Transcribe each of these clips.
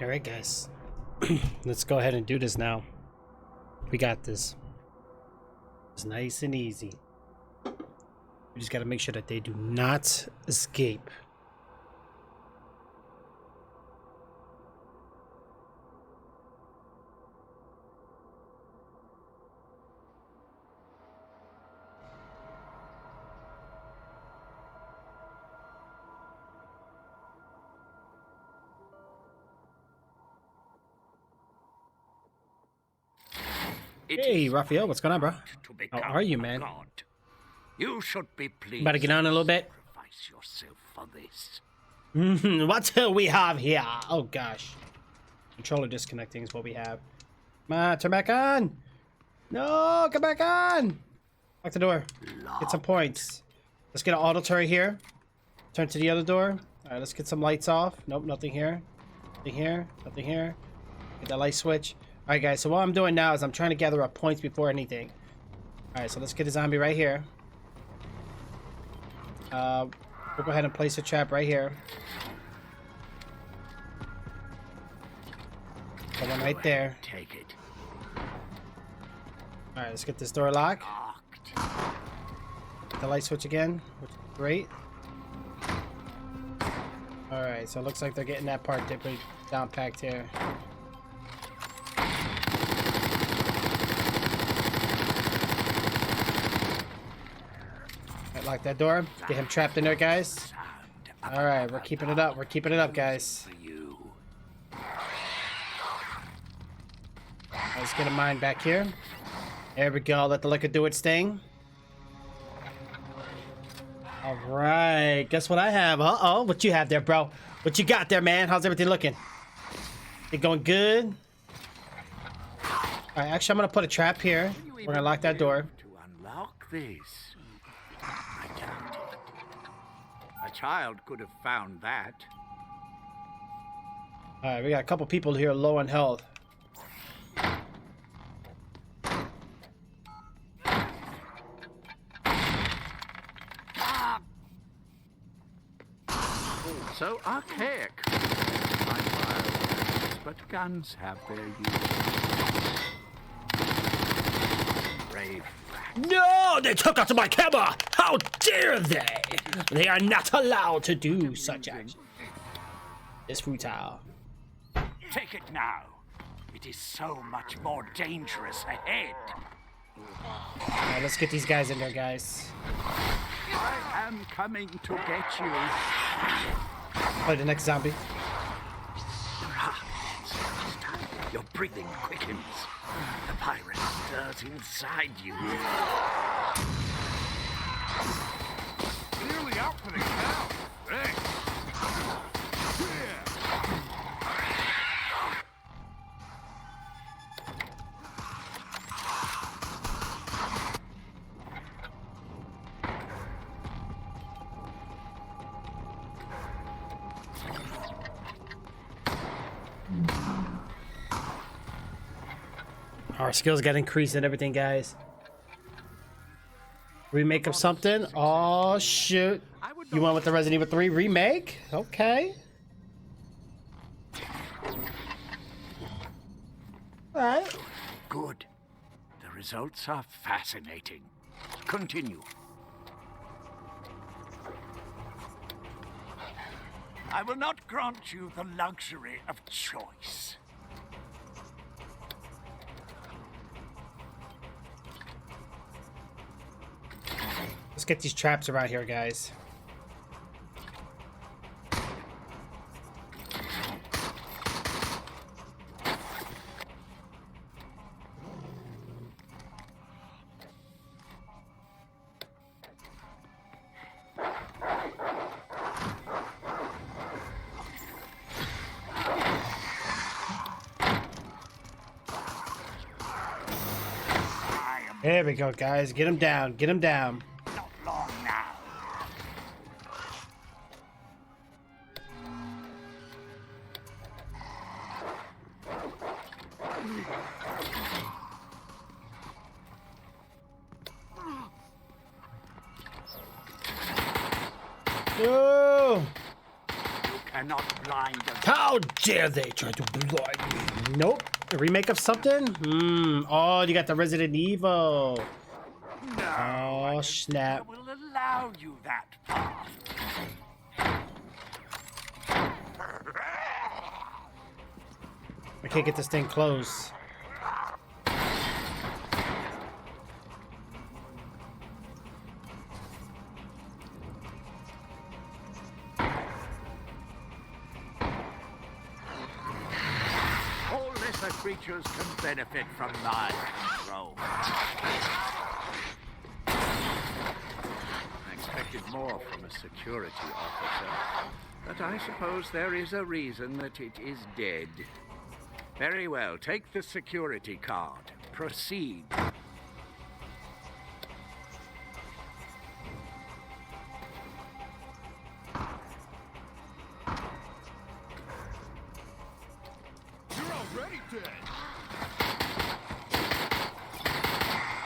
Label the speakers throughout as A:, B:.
A: All right, guys. Let's go ahead and do this now. We got this. It's nice and easy. We just got to make sure that they do not escape. Hey, Raphael, what's going on, bro? How are you, man?
B: You should be pleased.
A: About to get on a little bit.
B: Sacrifice yourself for this.
A: What do we have here? Oh gosh, controller disconnecting is what we have. Come on, turn back on. No, come back on. Lock the door. Get some points. Let's get an auto turret here. Turn to the other door. All right, let's get some lights off. Nope, nothing here. Nothing here. Nothing here. Get that light switch. All right, guys. So what I'm doing now is I'm trying to gather up points before anything. All right, so let's get a zombie right here. We'll go ahead and place a trap right here. Got one right there.
B: Take it.
A: All right, let's get this door locked.
B: Locked.
A: The light switch again, which is great. All right, so it looks like they're getting that part pretty down packed here. Right, lock that door. Get him trapped in there, guys. All right, we're keeping it up. We're keeping it up, guys. Let's get a mine back here. There we go. Let the liquor do its thing. All right. Guess what I have? Uh-oh. What you have there, bro? What you got there, man? How's everything looking? It going good? All right. Actually, I'm going to put a trap here. We're going to lock that door.
B: To unlock this. I doubt it. A child could have found that.
A: All right. We got a couple people here low on health.
B: So archaic. My fireworks, but guns have their use. Brave rat.
A: No! They took out my camera! How dare they! They are not allowed to do such action. It's futile.
B: Take it now. It is so much more dangerous ahead.
A: Alright, let's get these guys in there, guys.
B: I am coming to get you.
A: Play the next zombie.
B: Your breathing quickens. The pirate stirs inside you.
C: Nearly out for the count. Thanks.
A: Our skills got increased and everything, guys. Remake of something? Oh, shoot. You went with the Resident Evil 3 remake? Okay. Alright.
B: Good. The results are fascinating. Continue. I will not grant you the luxury of choice.
A: Let's get these traps around here, guys. There we go, guys. Get him down. Get him down.
B: Not long now.
A: No!
B: You cannot blind us.
A: How dare they try to blind me? Nope. A remake of something? Oh, you got the Resident Evil.
B: No, I
A: Oh,
B: don't
A: snap.
B: think I will allow you that path.
A: I can't get this thing closed.
B: All lesser creatures can benefit from my control. I expected more from a security officer, but I suppose there is a reason that it is dead. Very well, take the security card. Proceed.
C: You're already dead.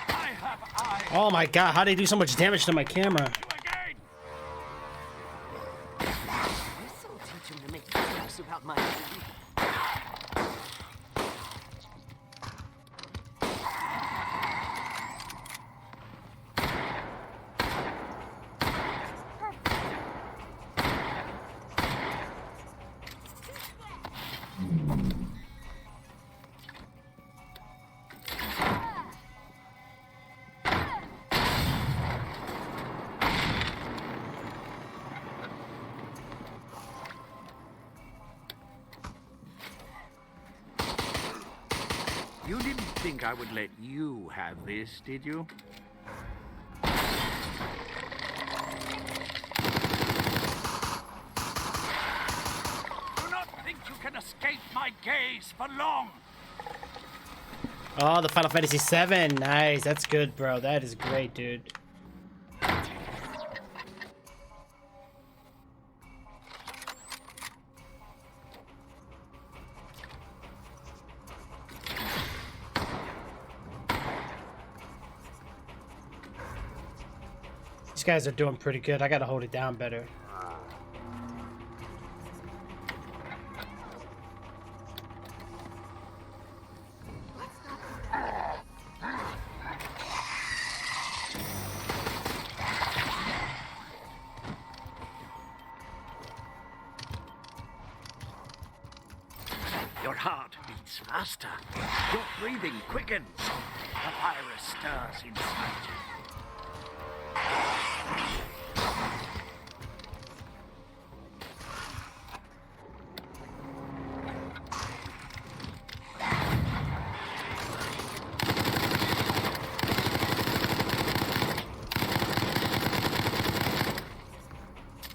B: I have eyes
A: Oh my god, how did they do so much damage to my camera?
B: you again.
D: This'll teach him to make jokes about my food.
B: You didn't think I would let you have this, did you? Do not think you can escape my gaze for long.
A: Oh, the Final Fantasy VII. Nice. That's good, bro. That is great, dude. These guys are doing pretty good. I gotta hold it down better.
B: Your heart beats faster. Your breathing quickens. The virus stirs inside you.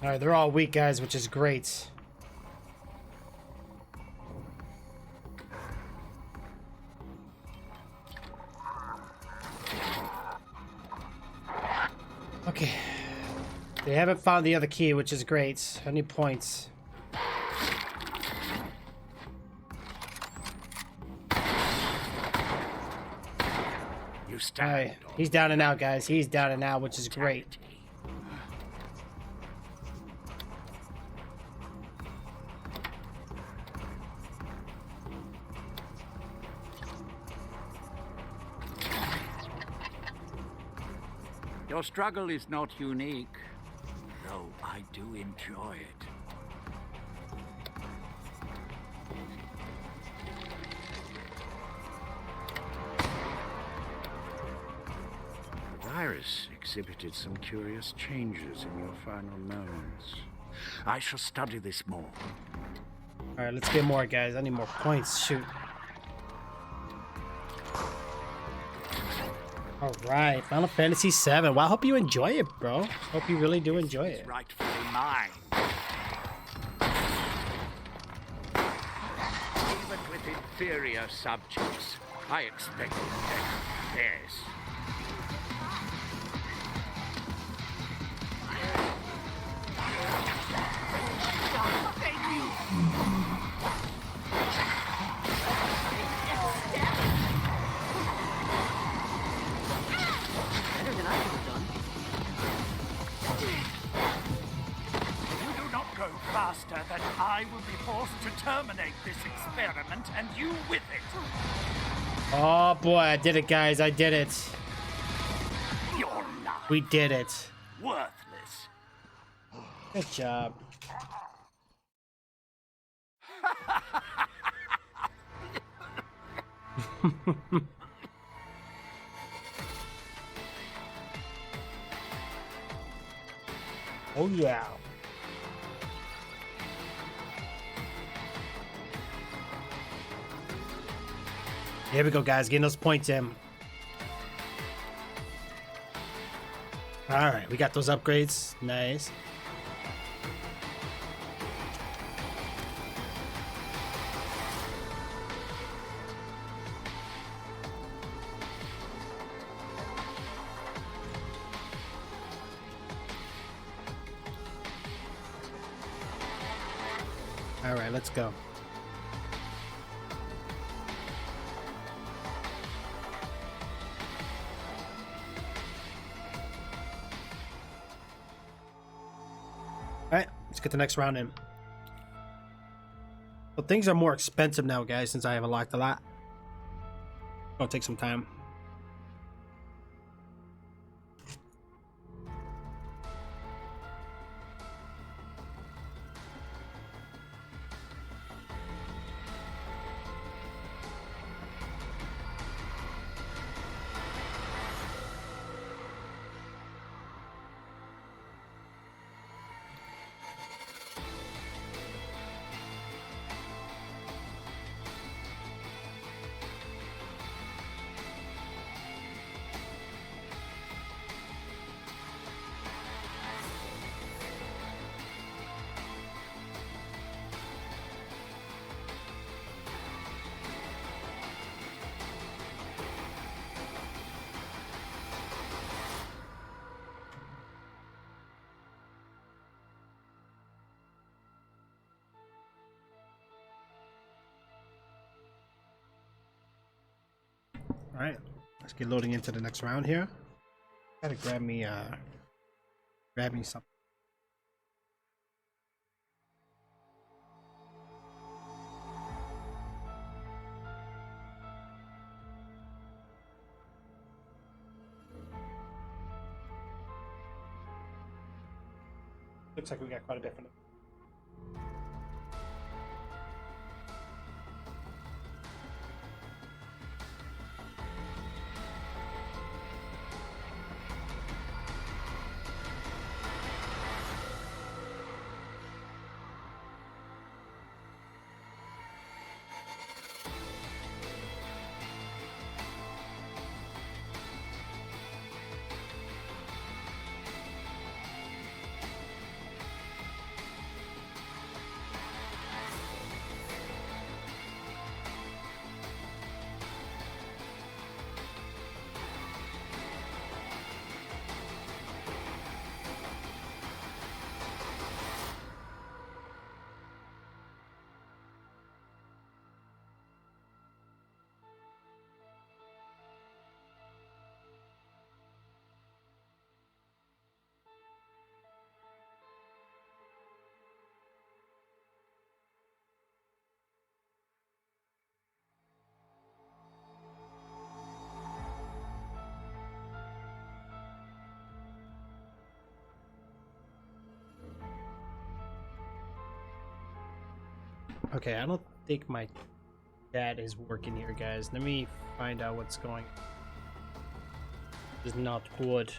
A: Alright, they're all weak, guys, which is great. Okay. They haven't found the other key, which is great. I need points.
B: You stand.
A: Alright, he's down and out, guys. He's down and out, which is great.
B: Your struggle is not unique, though I do enjoy it. The virus exhibited some curious changes in your final moments. I shall study this more.
A: Alright, let's get more, guys. I need more points. Shoot. Alright, Final Fantasy VII. Well, I hope you enjoy it, bro. Hope you really do enjoy it.
B: Rightfully mine. Even with inferior subjects, I expected better. Yes.
D: Better than I could have done.
B: You do not go far. Master, that I will be forced to terminate this experiment, and you with it.
A: Oh boy, I did it, guys. I did it.
B: Your life.
A: We did it.
B: Worthless.
A: Good job. Oh yeah. Here we go, guys. Getting those points in. All right, we got those upgrades. Nice. All right, let's go. All right, let's get the next round in. So things are more expensive now, guys, since I haven't locked a lot. Gonna take some time. All right, let's get loading into the next round here. Gotta grab me something. Looks like we got quite a bit from it. Okay, I don't think my chat is working here, guys. Let me find out what's going. This is not good.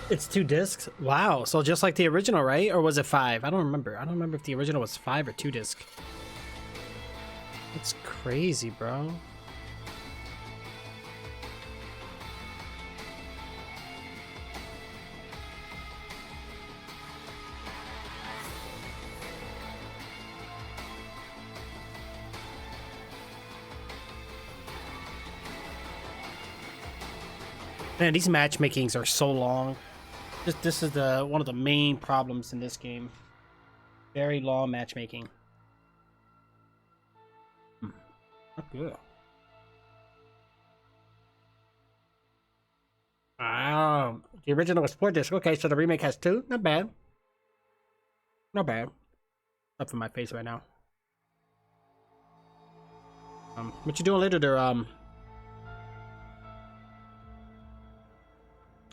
A: It's 2 discs? Wow. So just like the original, right? Or was it 5? I don't remember. I don't remember if the original was 5 or 2 disc. It's crazy, bro. Man, these matchmakings are so long. This is one of the main problems in this game. Very long matchmaking. Not good. Wow. The original was 4 disc. Okay, so the remake has 2. Not bad. Not bad. Up in my face right now. What you doing later there,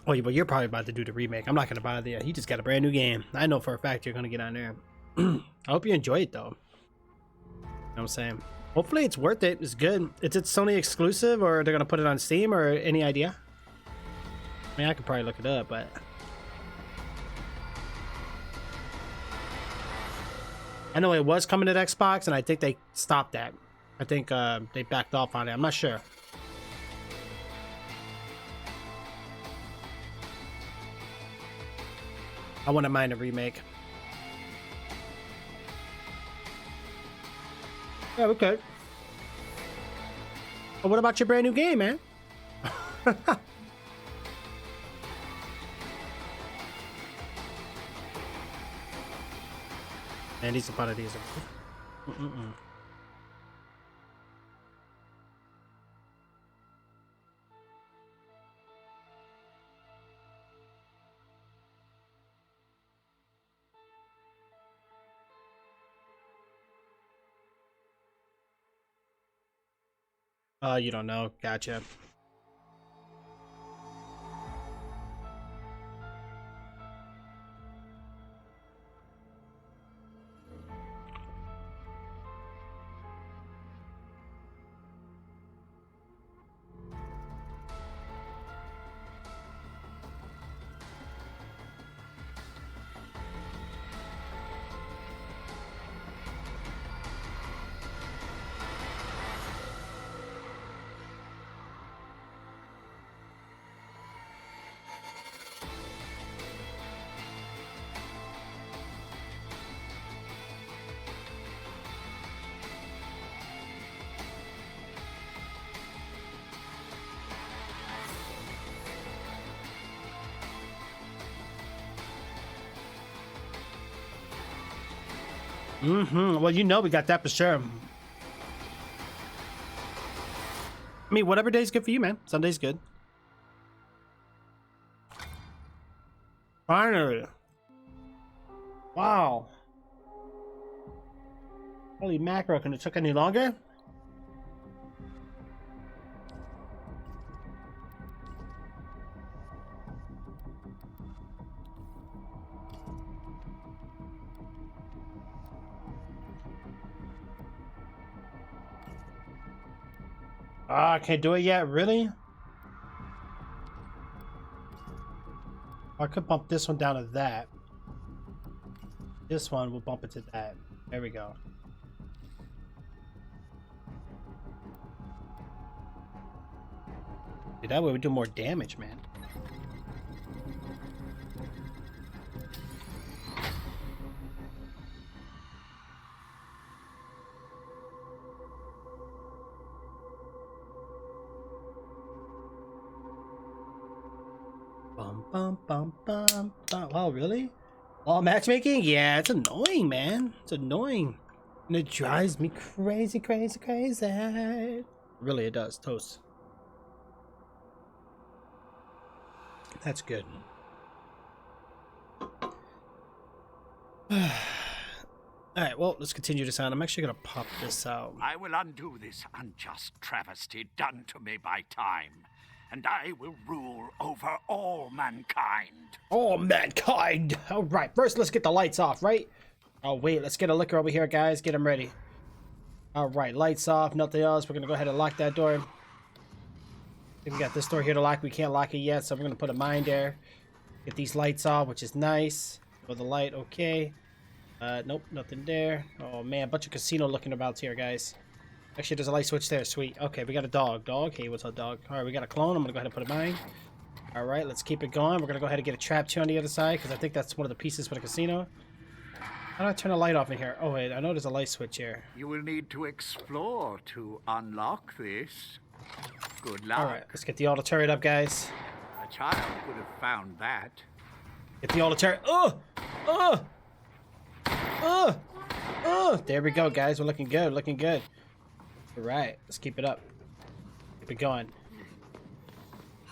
A: Oh, well, you're probably about to do the remake. I'm not gonna bother you. You just got a brand new game. I know for a fact you're gonna get on there. I hope you enjoy it though. You know what I'm saying? Hopefully it's worth it. It's good. Is it Sony exclusive, or they're gonna put it on Steam, or any idea? I mean, I could probably look it up, but I know it was coming to Xbox, and I think they stopped that. I think they backed off on it. I'm not sure. I wouldn't mind a remake. Yeah, okay. But what about your brand new game, man? Man, these are part of these. You don't know. Gotcha. Well, you know we got that for sure. I mean, whatever day's good for you, man. Sunday's good. Finally. Wow. Holy mackerel, can it took any longer? Ah, I can't do it yet, really? I could bump this one down to that. This one will bump it to that. There we go. Dude, that way we do more damage, man. Bum, bum, bum, bum. Oh, really? All matchmaking? Yeah, it's annoying, man. It's annoying. And it drives me crazy, crazy, crazy. Really, it does. Toast. That's good. Alright, well, let's continue this on. I'm actually going to pop this out.
B: I will undo this unjust travesty done to me by time, and I will rule over all mankind.
A: All mankind! Alright, first let's get the lights off, right? Oh, wait, let's get a liquor over here, guys. Get them ready. Alright, lights off, nothing else. We're going to go ahead and lock that door. I think we got this door here to lock. We can't lock it yet, so we're going to put a mine there. Get these lights off, which is nice. Go the light, okay. Nope, nothing there. Oh man, a bunch of casino looking about here, guys. Actually, there's a light switch there. Sweet. Okay, we got a dog. Dog. Hey, what's up, dog? All right, we got a clone. I'm gonna go ahead and put it mine. All right, let's keep it going. We're gonna go ahead and get a trap too on the other side because I think that's one of the pieces for the casino. How do I turn the light off in here? Oh wait, I know there's a light switch here.
B: You will need to explore to unlock this. Good luck.
A: All right, let's get the auto turret up, guys.
B: A child would have found that.
A: Get the auto turret. Oh! There we go, guys. We're looking good. Looking good. All right, let's keep it up. Keep it going.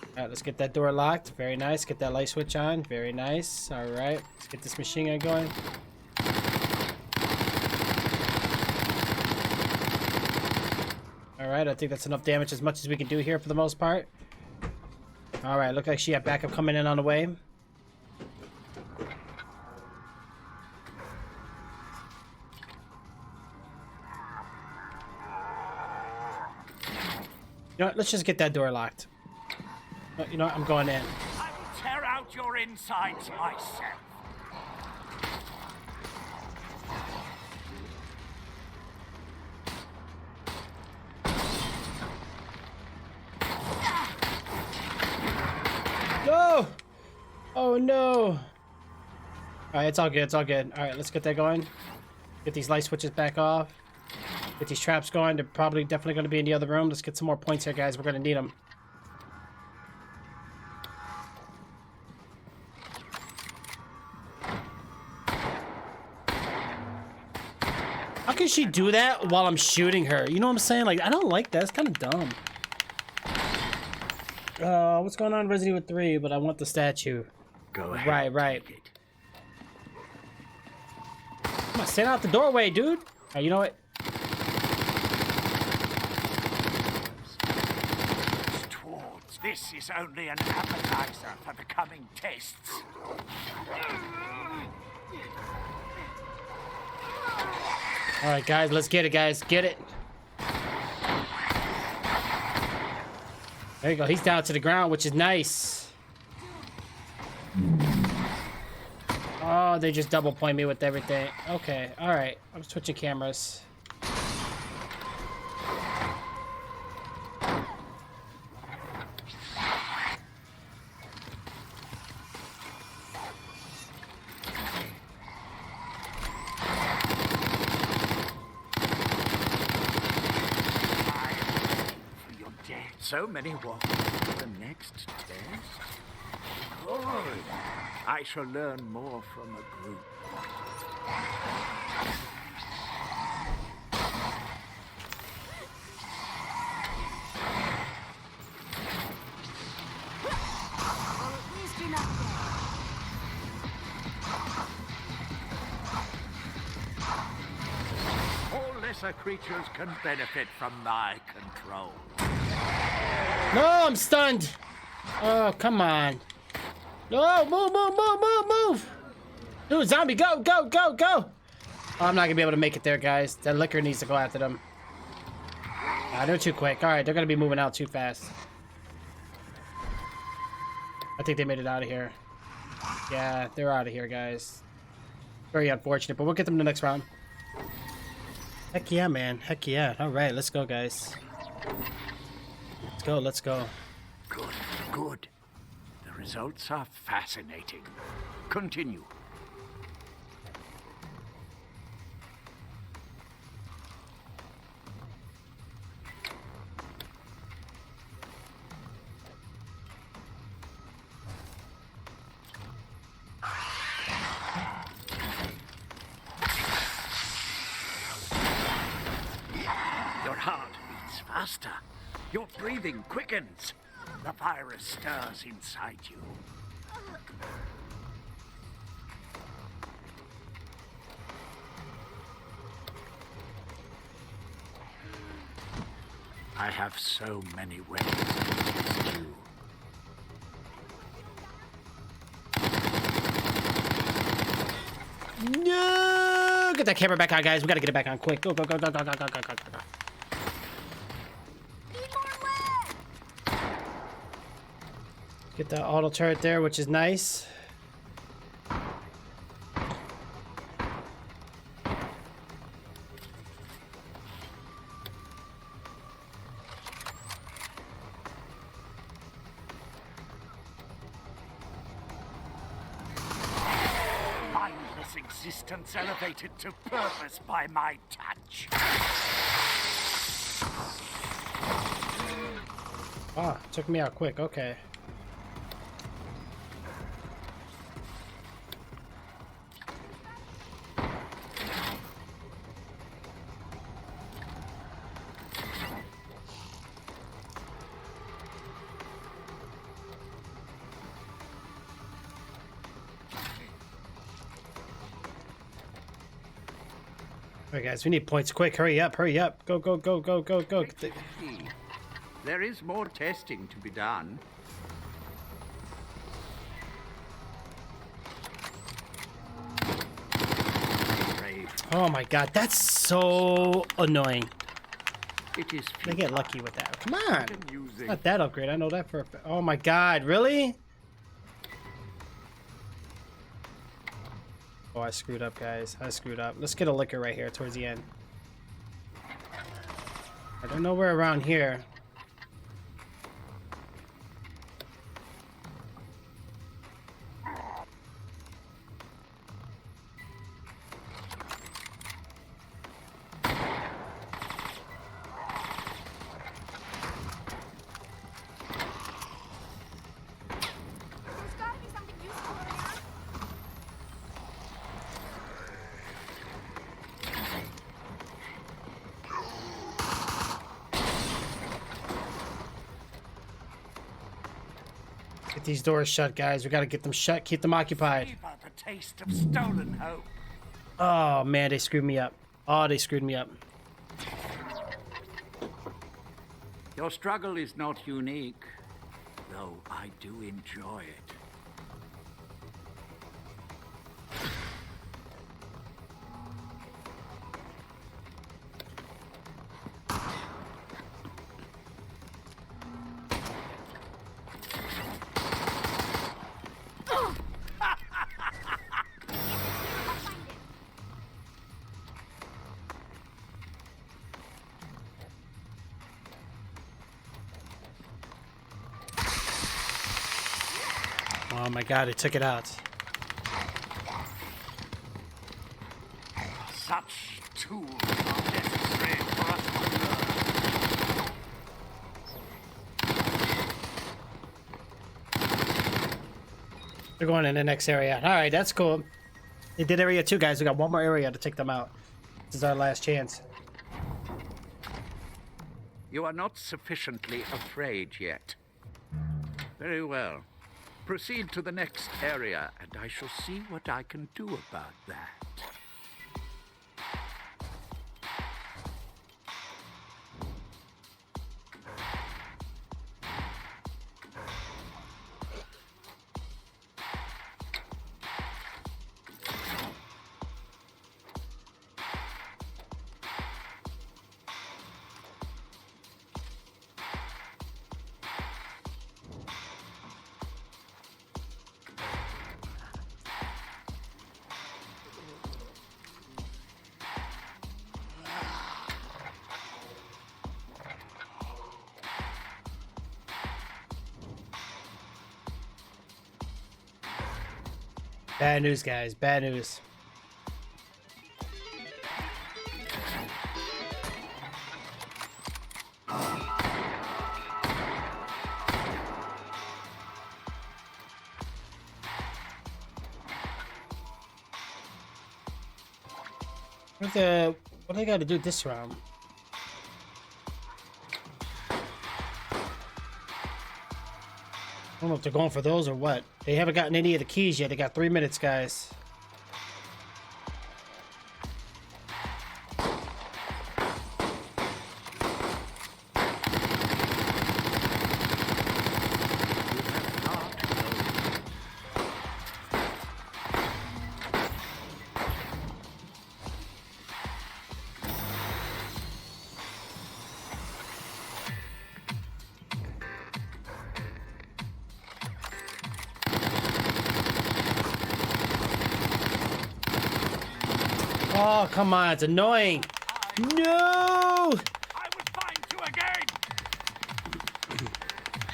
A: All right, let's get that door locked. Very nice. Get that light switch on. Very nice. All right, let's get this machine gun going. All right, I think that's enough damage, as much as we can do here for the most part. All right, look like she had backup coming in on the way. You know what, let's just get that door locked. You know what, I'm going in.
B: I will tear out your insides myself.
A: No! Oh no! Alright, it's all good, it's all good. Alright, let's get that going. Get these light switches back off. Get these traps going. They're probably definitely going to be in the other room. Let's get some more points here, guys. We're going to need them. How can she do that while I'm shooting her? You know what I'm saying? Like, I don't like that. It's kind of dumb. What's going on in Resident Evil 3? But I want the statue.
B: Go ahead.
A: Right. Come on, stand out the doorway, dude. You know what?
B: This is only an appetizer for the coming tests.
A: All right, guys, let's get it, guys. Get it. There you go. He's down to the ground, which is nice. Oh, they just double point me with everything. Okay, all right. I'm switching cameras.
B: So many walk to the next test? Good. I shall learn more from a group. All lesser creatures can benefit from my control.
A: No, I'm stunned. Oh, come on. No, move. Dude, zombie, go. Oh, I'm not going to be able to make it there, guys. That liquor needs to go after them. They're too quick. All right, they're going to be moving out too fast. I think they made it out of here. Yeah, they're out of here, guys. Very unfortunate, but we'll get them the next round. Heck yeah, man. Heck yeah. All right, let's go, guys. Let's go.
B: Good. The results are fascinating. Continue. Your heart beats faster. Your breathing quickens. The virus stirs inside you. I have so many ways to test you.
A: No! Get that camera back on, guys. We gotta get it back on quick. Go. Get that auto turret there, which is nice.
B: resistance elevated to purpose by my touch.
A: Ah, took me out quick. Okay. All right, guys, we need points quick. Hurry up, hurry up. Go, go, go, go, go, go.
B: There is more testing to be done. Brave.
A: Oh my god, that's so annoying.
B: It is
A: I get lucky with that. Come on.
B: amusing.
A: Not that upgrade. I know that for a fact. Oh my god, really? Oh, I screwed up, guys. I screwed up. Let's get a liquor right here towards the end. I don't know where around here.
E: There's gotta be something useful around.
A: Get these doors shut, guys. We gotta get them shut. Keep them occupied.
B: Savor the taste of stolen hope.
A: Oh man, they screwed me up. Oh, they screwed me up.
B: Your struggle is not unique, though I do enjoy it.
A: Oh my god, it took it out.
B: Such tools are necessary for us to learn.
A: They're going in the next area. Alright, that's cool. They did area 2, guys. We got one more area to take them out. This is our last chance.
B: You are not sufficiently afraid yet. Very well. Proceed to the next area, and I shall see what I can do about that.
A: Bad news, guys. Bad news. What do they got to do this round? I don't know if they're going for those or what. They haven't gotten any of the keys yet. They got 3 minutes, guys. Oh, come on. It's annoying. No!
B: I would find you again!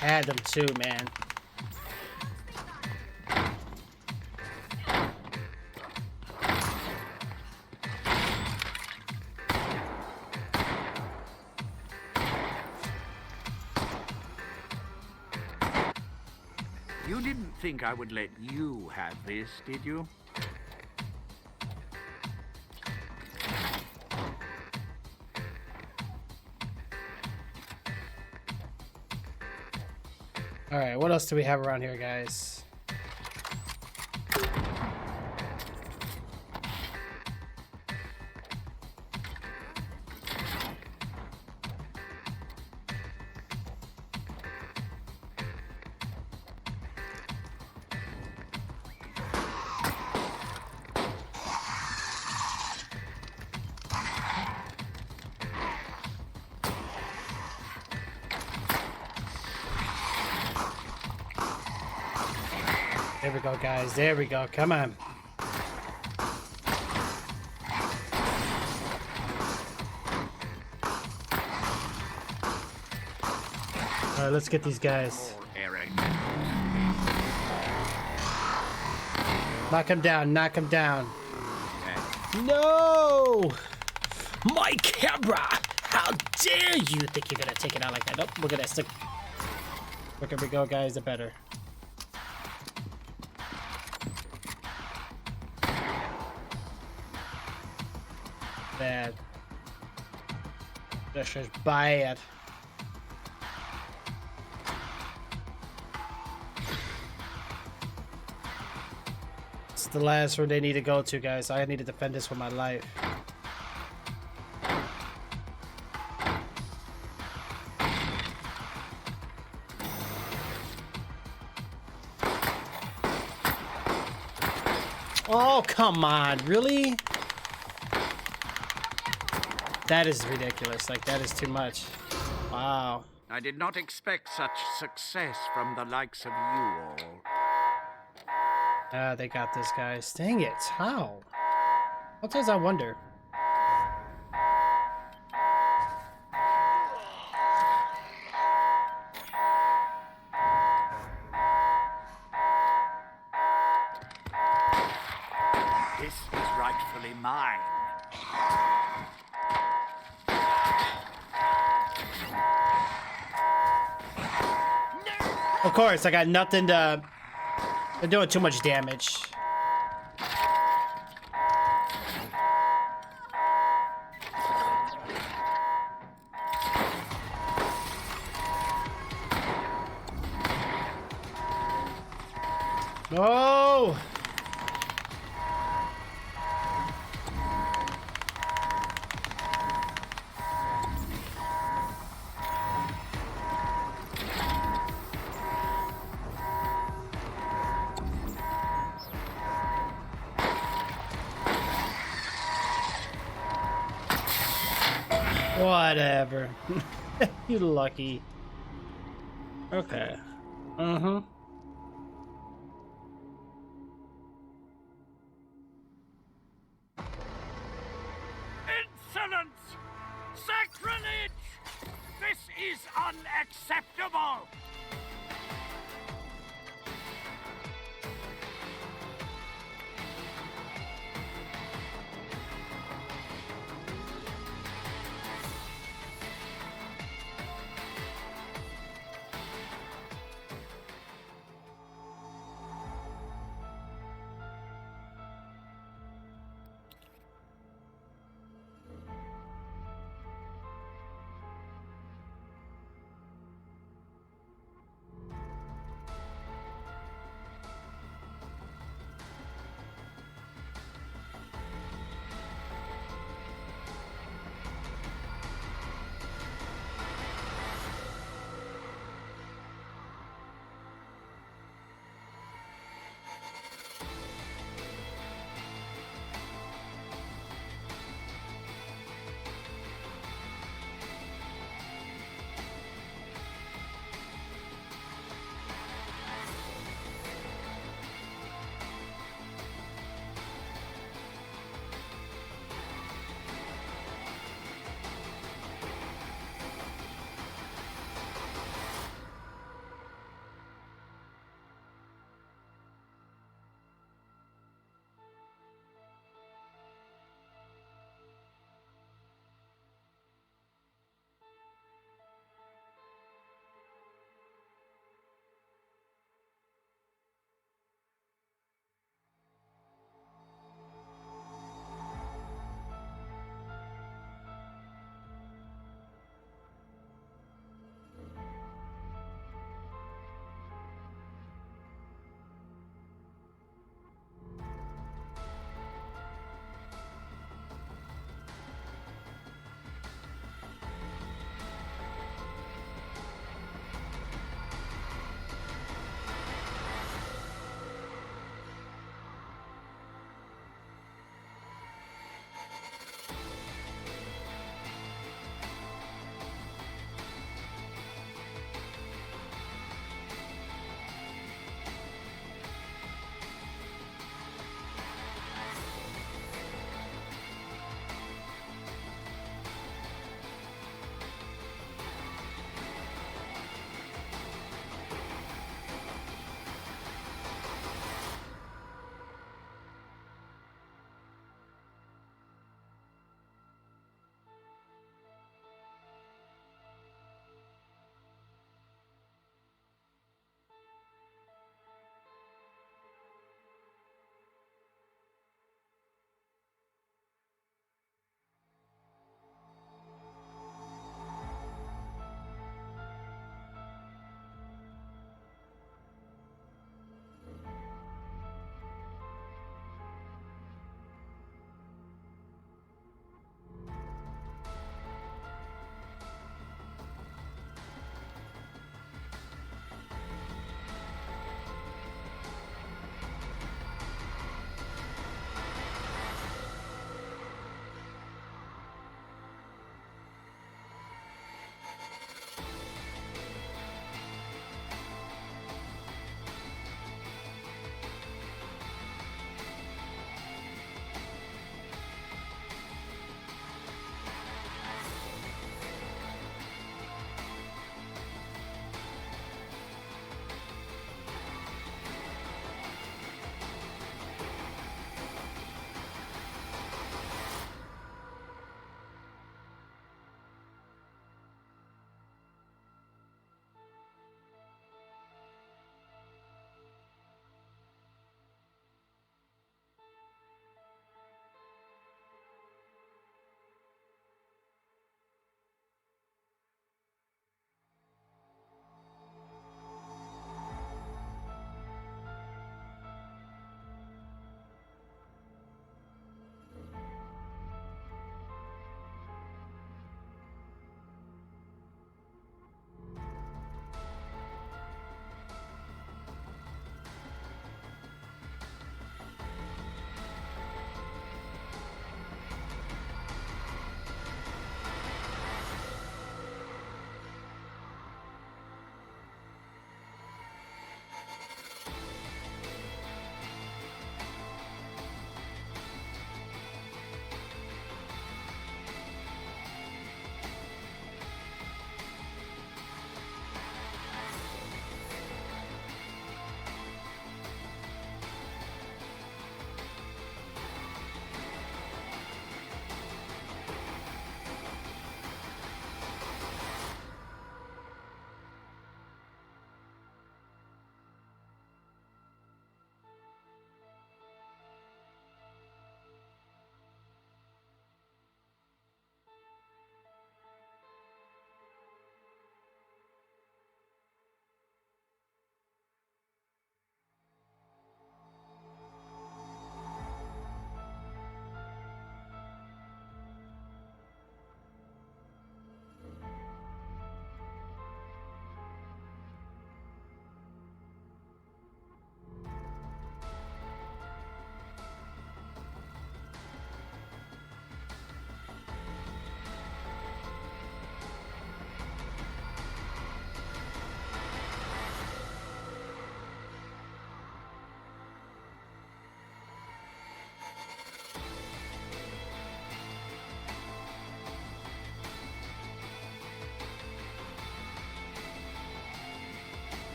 A: Had them too, man.
B: think I would let you have this, did you?
A: All right, what else do we have around here, guys? There we go, guys. There we go. Come on. All right, let's get these guys. Knock him down. Knock him down. No! My camera! How dare you think you're gonna take it out like that? Nope, look at this. Look, we go, guys. The better. Bad. That's just bad. It's the last room they need to go to, guys. I need to defend this with my life. Oh, come on. Really? That is ridiculous. Like, that is too much. Wow.
B: I did not expect such success from the likes of you all.
A: Ah, they got this, guys. Dang it. How? Sometimes I wonder.
B: This is rightfully mine.
A: Of course, I got nothing to... They're doing too much damage. No! Whatever. You lucky. Okay. Uh-huh.
B: Insolence! Sacrilege! This is unacceptable!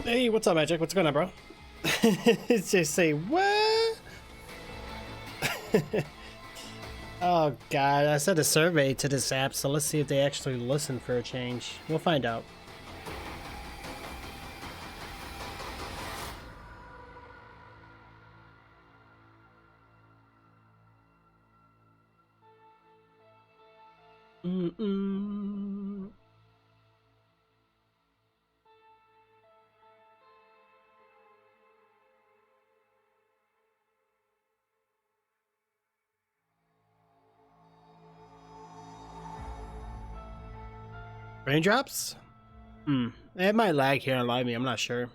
A: Hey, what's up, Magic? What's going on, bro? It's just say what? Oh god, I sent a survey to this app, so let's see if they actually listen for a change. We'll find out. Mm-mm. Raindrops? It might lag here on Live Me, I'm not sure.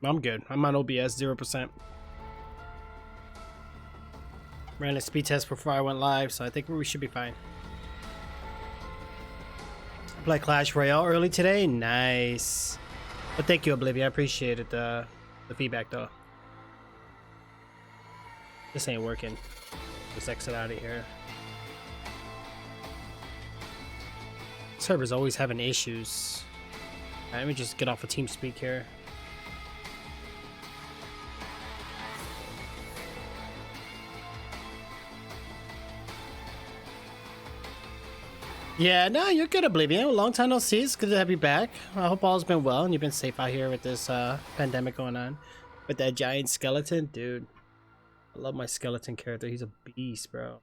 A: I'm good. I'm on OBS 0%. Ran a speed test before I went live, so I think we should be fine. Play Clash Royale early today? Nice. But thank you, Oblivion. I appreciated the feedback, though. This ain't working. Let's exit out of here. Server's always having issues. Alright, let me just get off of TeamSpeak here. Yeah, no, you're good, Oblivion. Long time no see. It's good to have you back. I hope all's been well and you've been safe out here with this pandemic going on. With that giant skeleton, dude. I love my skeleton character. He's a beast, bro.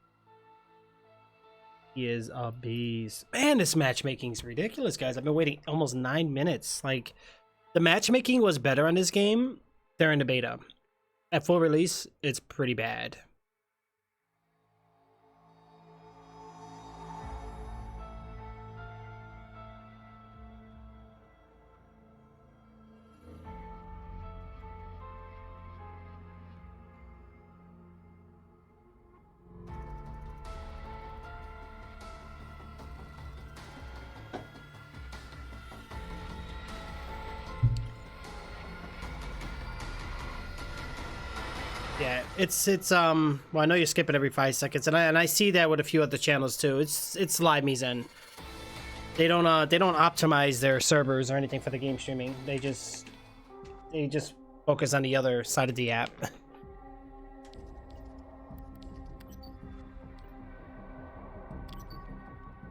A: He is a beast. Man, this matchmaking's ridiculous, guys. I've been waiting almost 9 minutes. Like, the matchmaking was better on this game. They're in the beta. At full release, it's pretty bad. Yeah, it's well, I know you skip it every 5 seconds, and I see that with a few other channels too. It's Live Me's end. They don't optimize their servers or anything for the game streaming. They just focus on the other side of the app.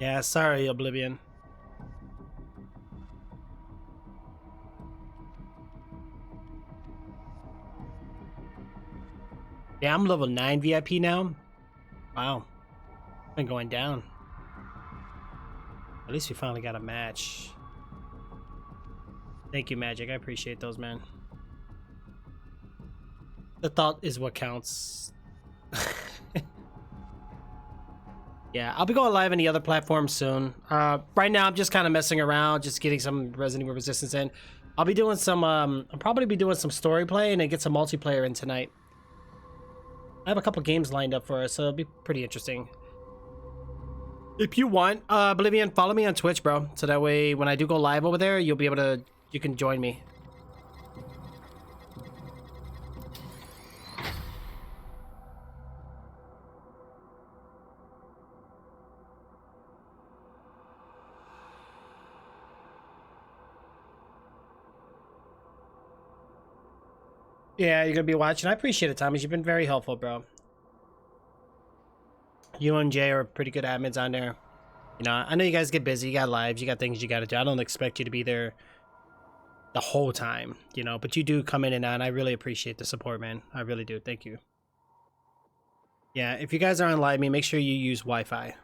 A: Yeah, sorry, Oblivion. Yeah, I'm level 9 VIP now. Wow. Been going down. At least we finally got a match. Thank you, Magic. I appreciate those, man. The thought is what counts. Yeah, I'll be going live on the other platforms soon. Right now, I'm just kind of messing around, just getting some Resident Evil Resistance in. I'll be doing some, I'll probably be doing some story play and then get some multiplayer in tonight. I have a couple games lined up for us, so it'll be pretty interesting. If you want, Oblivion, follow me on Twitch, bro. So that way, when I do go live over there, you'll be able to, you can join me. Yeah, you're gonna be watching. I appreciate it, Thomas. You've been very helpful, bro. You and Jay are pretty good admins on there. You know, I know you guys get busy. You got lives. You got things you got to do. I don't expect you to be there the whole time, you know, but you do come in and out. And I really appreciate the support, man. I really do. Thank you. Yeah, if you guys are on Live Me, make sure you use Wi-Fi.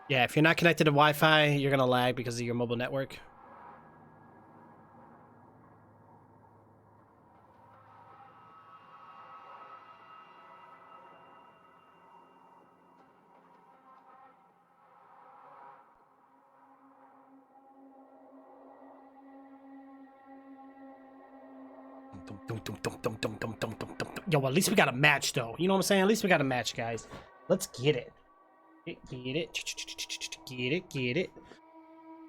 A: Yeah, if you're not connected to Wi-Fi, you're gonna lag because of your mobile network. Yo, at least we got a match, though. You know what I'm saying? At least we got a match, guys. Let's get it. Get it. Get it. Get it.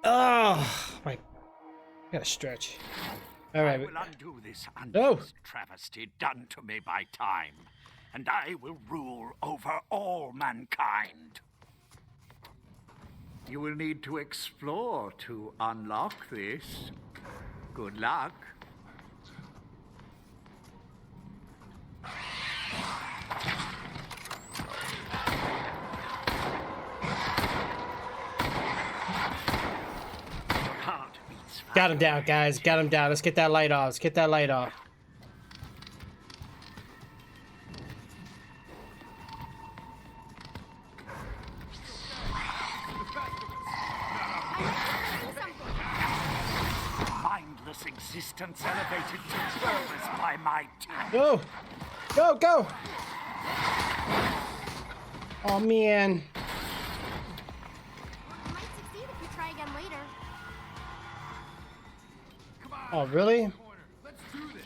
A: Oh, my. Gotta stretch. All right.
B: I will undo this
A: Oh.
B: unjust travesty done to me by time, and I will rule over all mankind. You will need to explore to unlock this. Good luck. Heartbeats fast.
A: Got him down, guys. Got him down. Let's get that light off. Let's get that light off.
B: Mindless existence elevated to purpose by my team.
A: Go! Go, go! Oh, man.
E: You might succeed if you try again later.
C: Come on.
A: Oh, really?
C: Corner. Let's do this.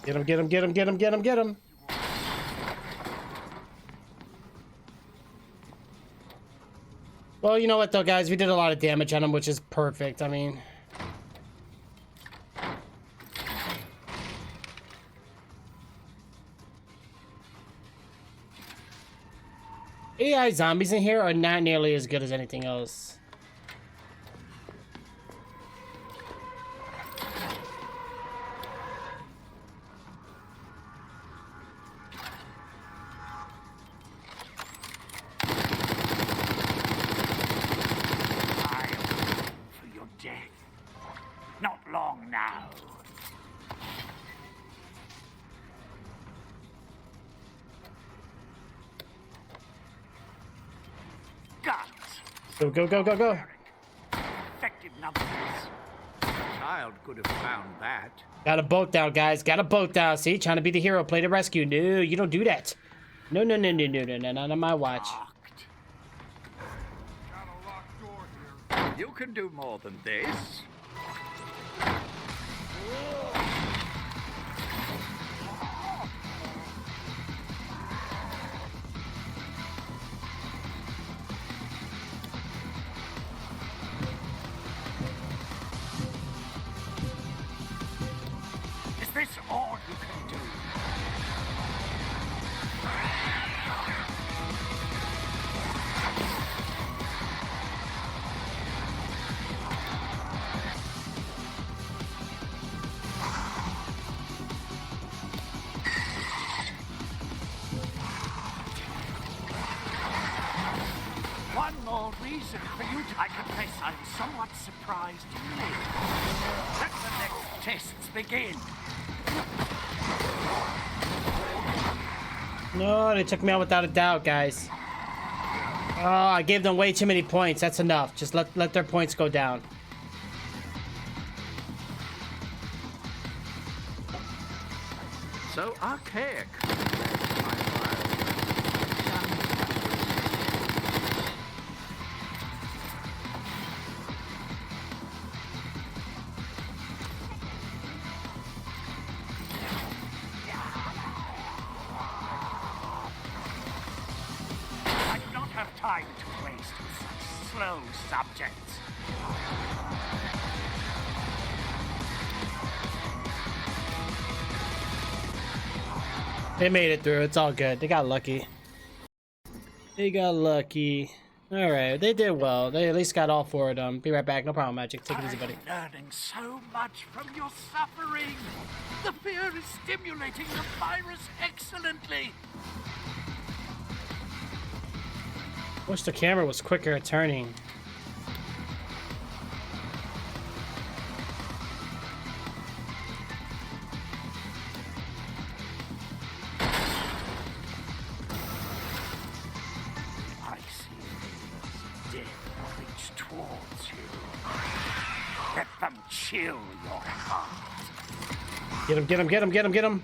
A: Get him, get him, get him, get him, get him, get him. Well, you know what, though, guys? We did a lot of damage on him, which is perfect. I mean... AI zombies in here are not nearly as good as anything else.
B: For your death. Not long now. Guns.
A: Go, go, go, go, go.
B: Effective numbers. A child could have found that.
A: Got a boat down, guys. Got a boat down. See? Trying to be the hero. Play the rescue. No, you don't do that. No, no, no, no, no, no, no, not on my watch.
B: Locked.
C: Got a locked door here.
B: You can do more than this. Is this all you can do? One more reason for you to... I confess I'm somewhat surprised you live. Let the next tests begin.
A: No, they took me out without a doubt, guys. Oh, I gave them way too many points. That's enough. Just let their points go down.
B: So archaic. I do not have time to waste with such slow subjects.
A: They made it through. It's all good. They got lucky. They got lucky. Alright, they did well. They at least got all four of them. Be right back. No problem, Magic. Take it easy, buddy.
B: I'm learning so much from your suffering. The fear is stimulating the virus excellently.
A: Wish the camera was quicker at turning.
B: I see death reach towards you. Let them chill your heart.
A: Get him, get him, get him, get him, get him.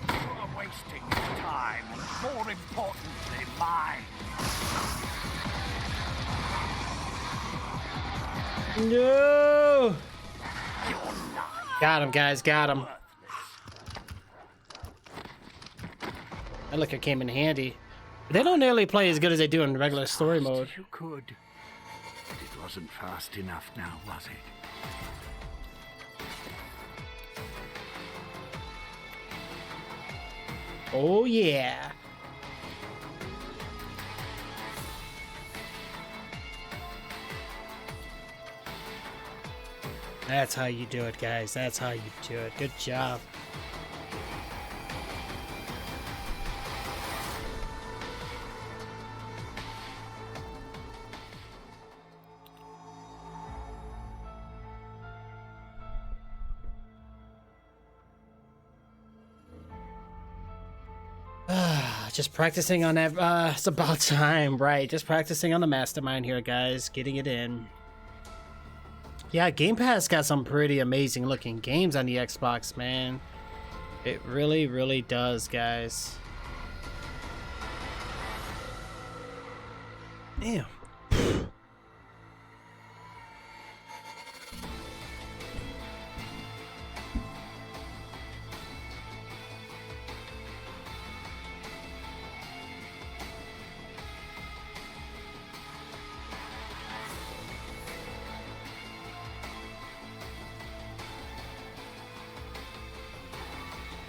B: You are wasting your time, and more importantly, mine.
A: No!
B: Your life
A: Got him, guys. Got him.
B: worthless.
A: That liquor came in handy. They don't nearly play as good as they do in regular story mode.
B: You could. But it wasn't fast enough now, was it?
A: Oh yeah. That's how you do it, guys. That's how you do it. Good job. Just practicing on that. It's about time, right? Just practicing on the mastermind here, guys. Getting it in. Yeah, Game Pass got some pretty amazing looking games on the Xbox, man. It really, really does, guys. Damn.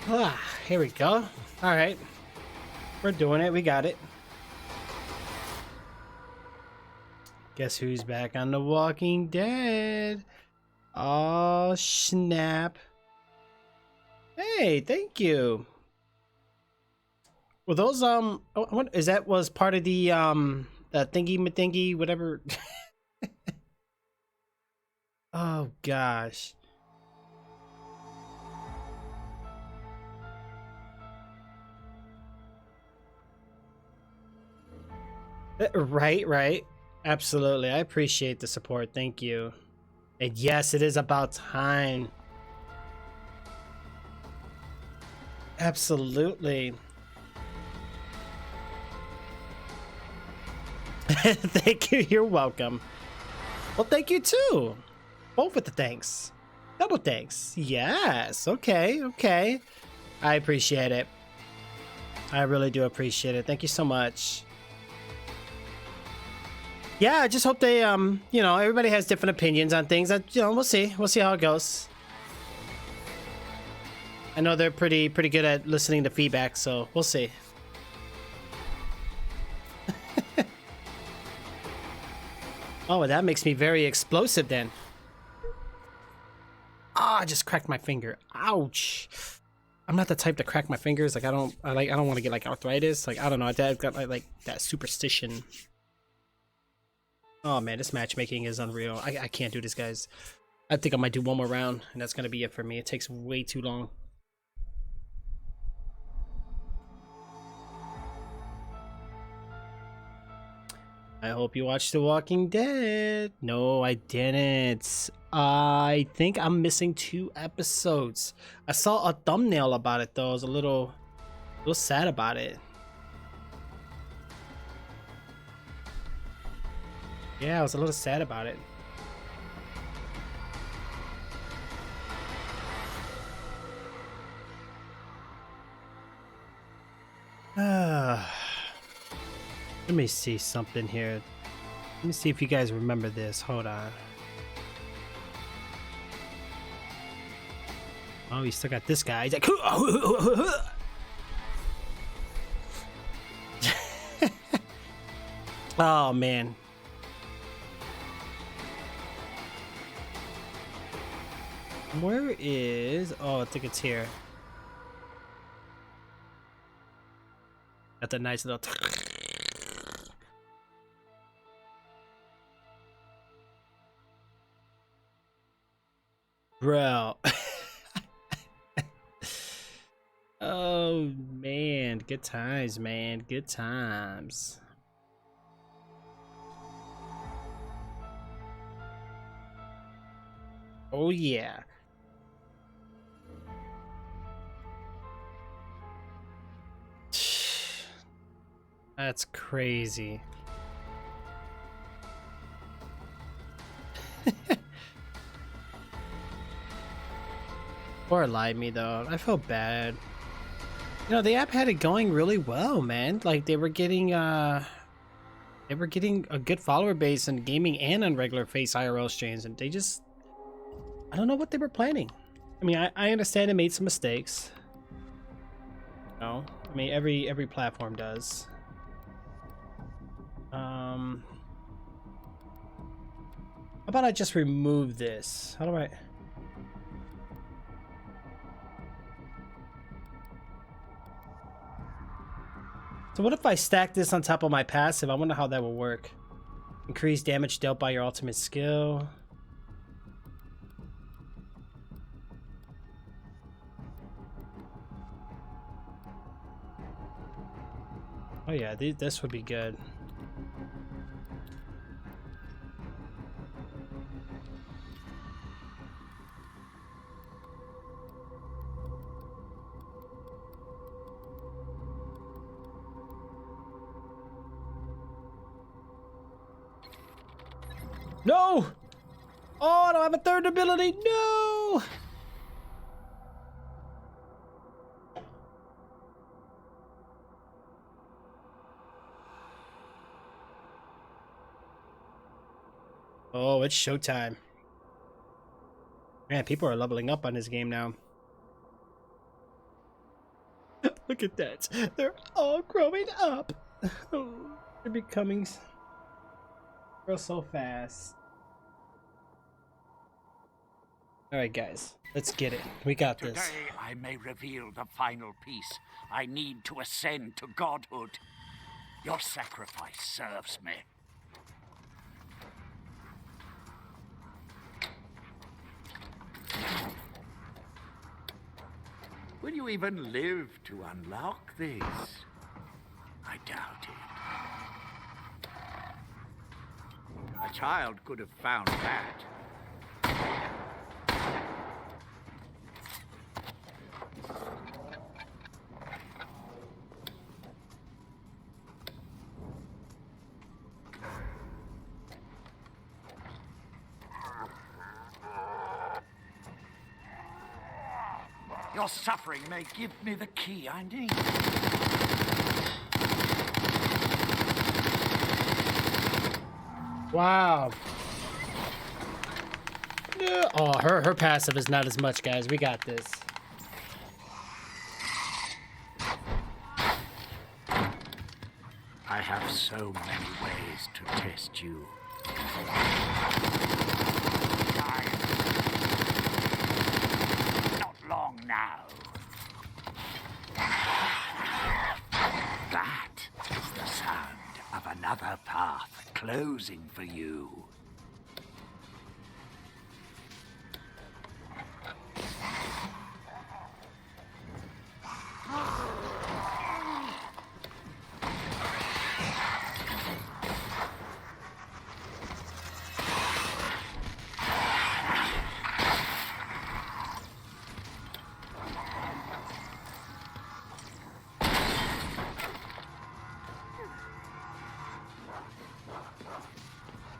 A: Ah, here we go. All right. We're doing it. We got it. Guess who's back on The Walking Dead? Oh, snap. Hey, thank you. Well, those, what is that was part of the thingy, whatever. Oh, gosh. Right. Absolutely. I appreciate the support. Thank you. And yes, it is about time. Absolutely. Thank you. You're welcome. Well, thank you too. Both with the thanks. Double thanks. Yes. Okay. I appreciate it. I really do appreciate it. Thank you so much. Yeah, I just hope they, you know, everybody has different opinions on things. We'll see. We'll see how it goes. I know they're pretty good at listening to feedback, so we'll see. Oh, that makes me very explosive then. Ah, I just cracked my finger. Ouch. I'm not the type to crack my fingers. Like I don't want to get like arthritis. Like I don't know. I've got like that superstition. Oh man, this matchmaking is unreal. I can't do this, guys. I think I might do one more round, and that's gonna be it for me. It takes way too long. I hope you watched The Walking Dead. No, I didn't. I think I'm missing 2 episodes. I saw a thumbnail about it though. I was a little sad about it. Yeah, I was a little sad about it. Let me see something here. Let me see if you guys remember this. Hold on. Oh, you still got this guy. He's like, oh man. Where is... Oh, I think it's here. Got the nice little... Bro. Oh, man. Good times, man. Good times. Oh, yeah. That's crazy. Poor Lied Me though. I feel bad. You know, the app had it going really well, man. Like they were getting a good follower base in gaming and on regular face IRL streams, and they just, I don't know what they were planning. I mean, I understand they made some mistakes. You know, I mean, every platform does. How about I just remove this? How do I? So what if I stack this on top of my passive? I wonder how that will work. Increase damage dealt by your ultimate skill. Oh yeah, this would be good. No! Oh, I don't have a third ability. No! Oh, it's showtime. Man, people are leveling up on this game now. Look at that. They're all growing up. Oh, they're becoming grow so fast. Alright guys, let's get it. We got this.
B: Today I may reveal the final piece. I need to ascend to godhood. Your sacrifice serves me. Will you even live to unlock this? I doubt it. A child could have found that. Your suffering may give me the key I need.
A: Wow. Yeah. Oh, her passive is not as much, guys. We got this.
B: I have so many ways to test you. Not long now. That is the sound of another path closing for you.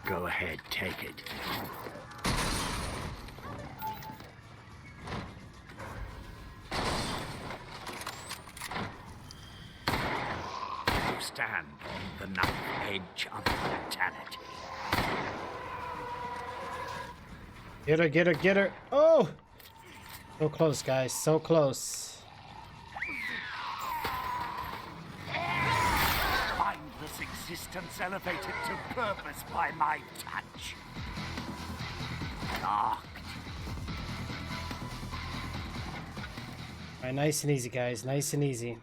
B: Go ahead, take it. You stand on the knife edge of mortality.
A: Get her, get her, get her. Oh! So close, guys. So close.
B: Mindless existence elevated to purpose by my touch. Locked.
A: Alright, nice and easy, guys. Nice and easy.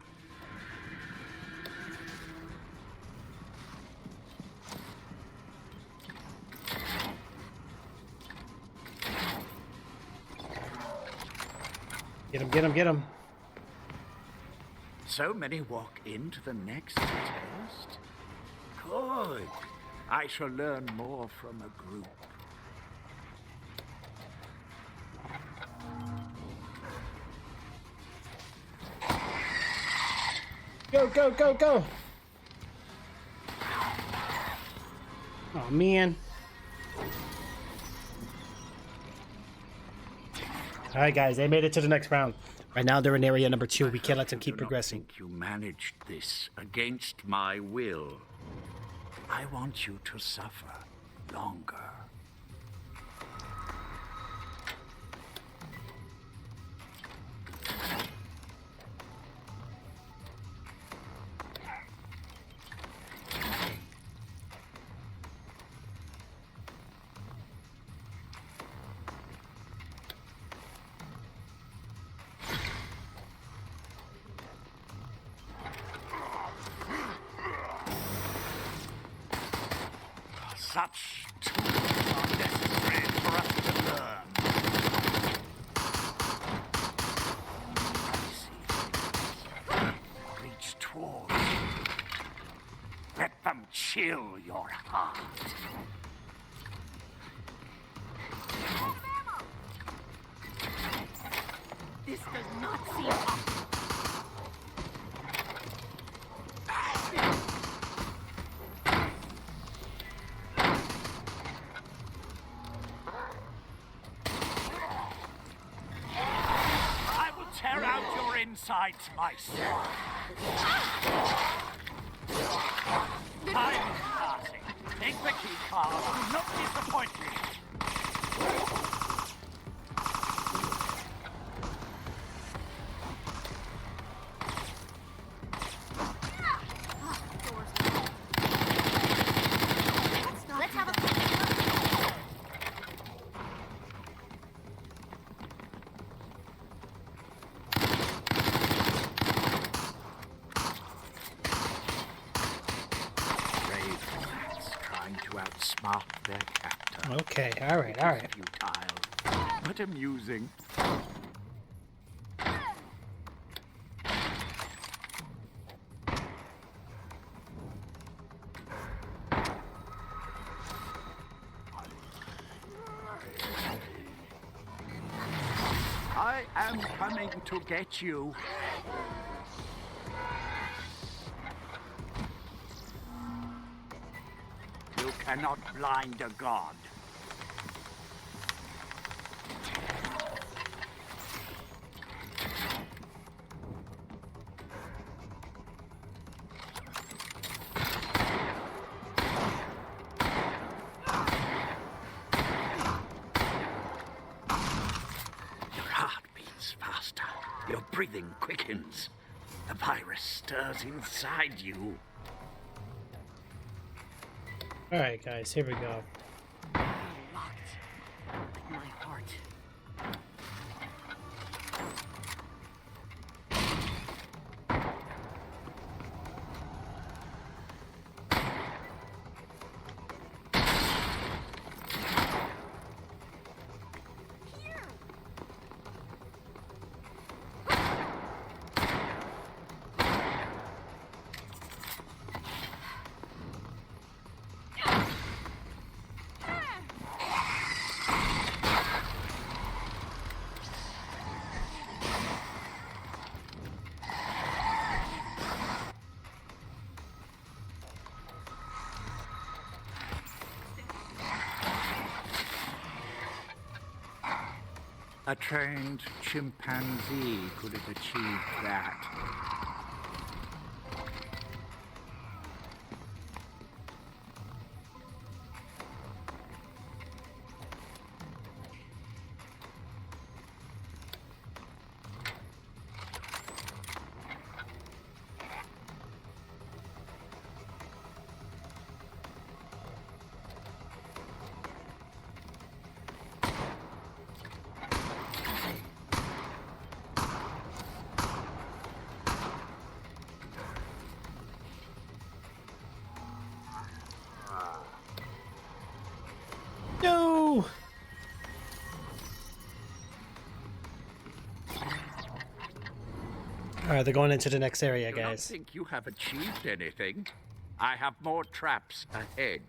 A: Get him, get him, get him.
B: So many walk into the next test? Good. I shall learn more from a group.
A: Go, go, go, go! Oh, man. Alright, guys, they made it to the next round. Right now, they're in area number 2. We can't let them keep progressing.
B: I think you managed this against my will. I want you to suffer longer. Such tools are necessary for us to learn. I see. Reach towards you. Let them chill your heart.
D: This does not seem optimal.
B: I will tear out your insides myself. Time is passing. Take the key card. Do not disappoint me.
E: Let's have a
B: Brave rats trying to outsmart their captor.
A: Okay, all right, all right.
B: Futile, but amusing. I am coming to get you. You cannot blind a god. Your heart beats faster. Your breathing quickens. The virus stirs inside you.
A: All right, guys, here we go.
D: Locked. Like my heart.
B: A trained chimpanzee could have achieved that.
A: No! All right, they're going into the next area,
B: Do not
A: guys.
B: think you have achieved anything. I have more traps ahead.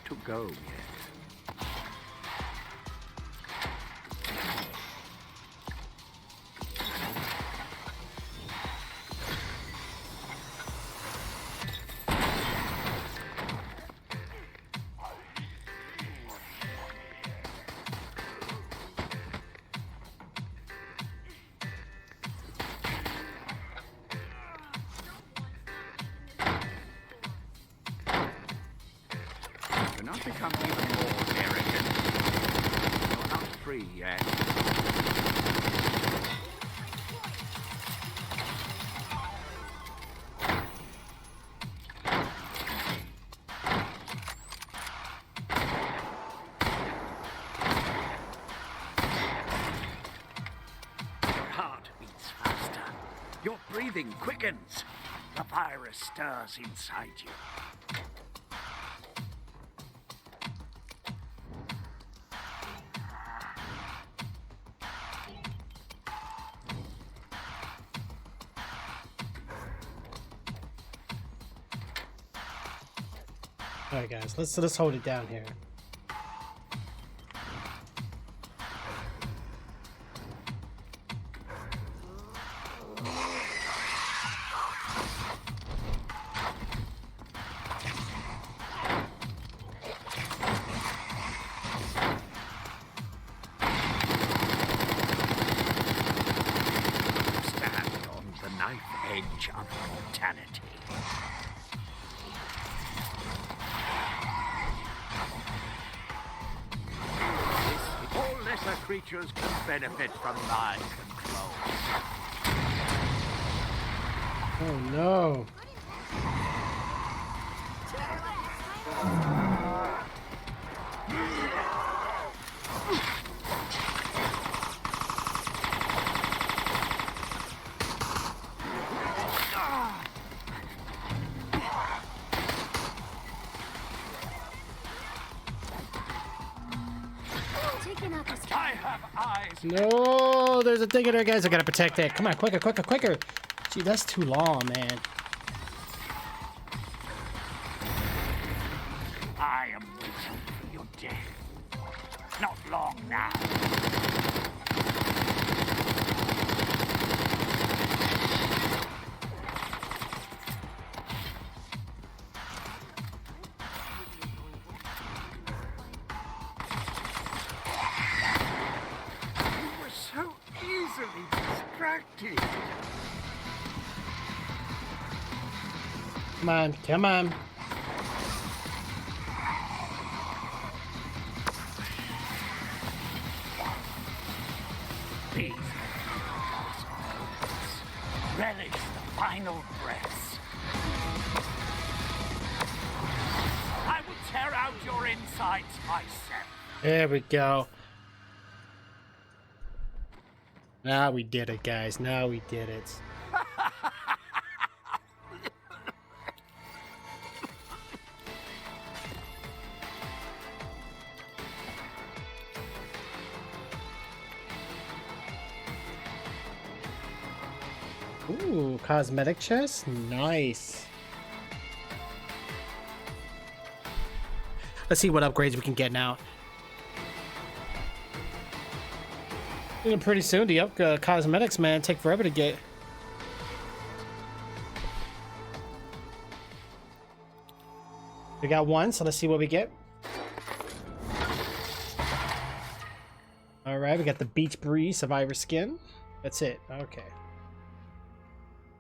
B: to go yet. Do not become even more arrogant. You're not free yet. Your heart beats faster. Your breathing quickens. The virus stirs inside you.
A: All right, guys, let's hold it down here.
B: Stand on the knife edge of mortality. All lesser creatures can benefit from mind control.
A: Oh no.
E: Taking out this
B: I have eyes.
A: No, there's a thing in there, guys. I gotta protect it. Come on, quicker, quicker, quicker. Gee, that's too long, man.
B: I am waiting for your death. Not long now. You were so easily distracted.
A: Come on, come on.
B: These relish the final breaths. I will tear out your insides myself.
A: There we go. Now we did it, guys. Now we did it. Ooh, cosmetic chest? Nice. Let's see what upgrades we can get now. Pretty soon, the cosmetics, man, take forever to get. We got one, so let's see what we get. All right, we got the Beach Breeze Survivor skin. That's it. Okay.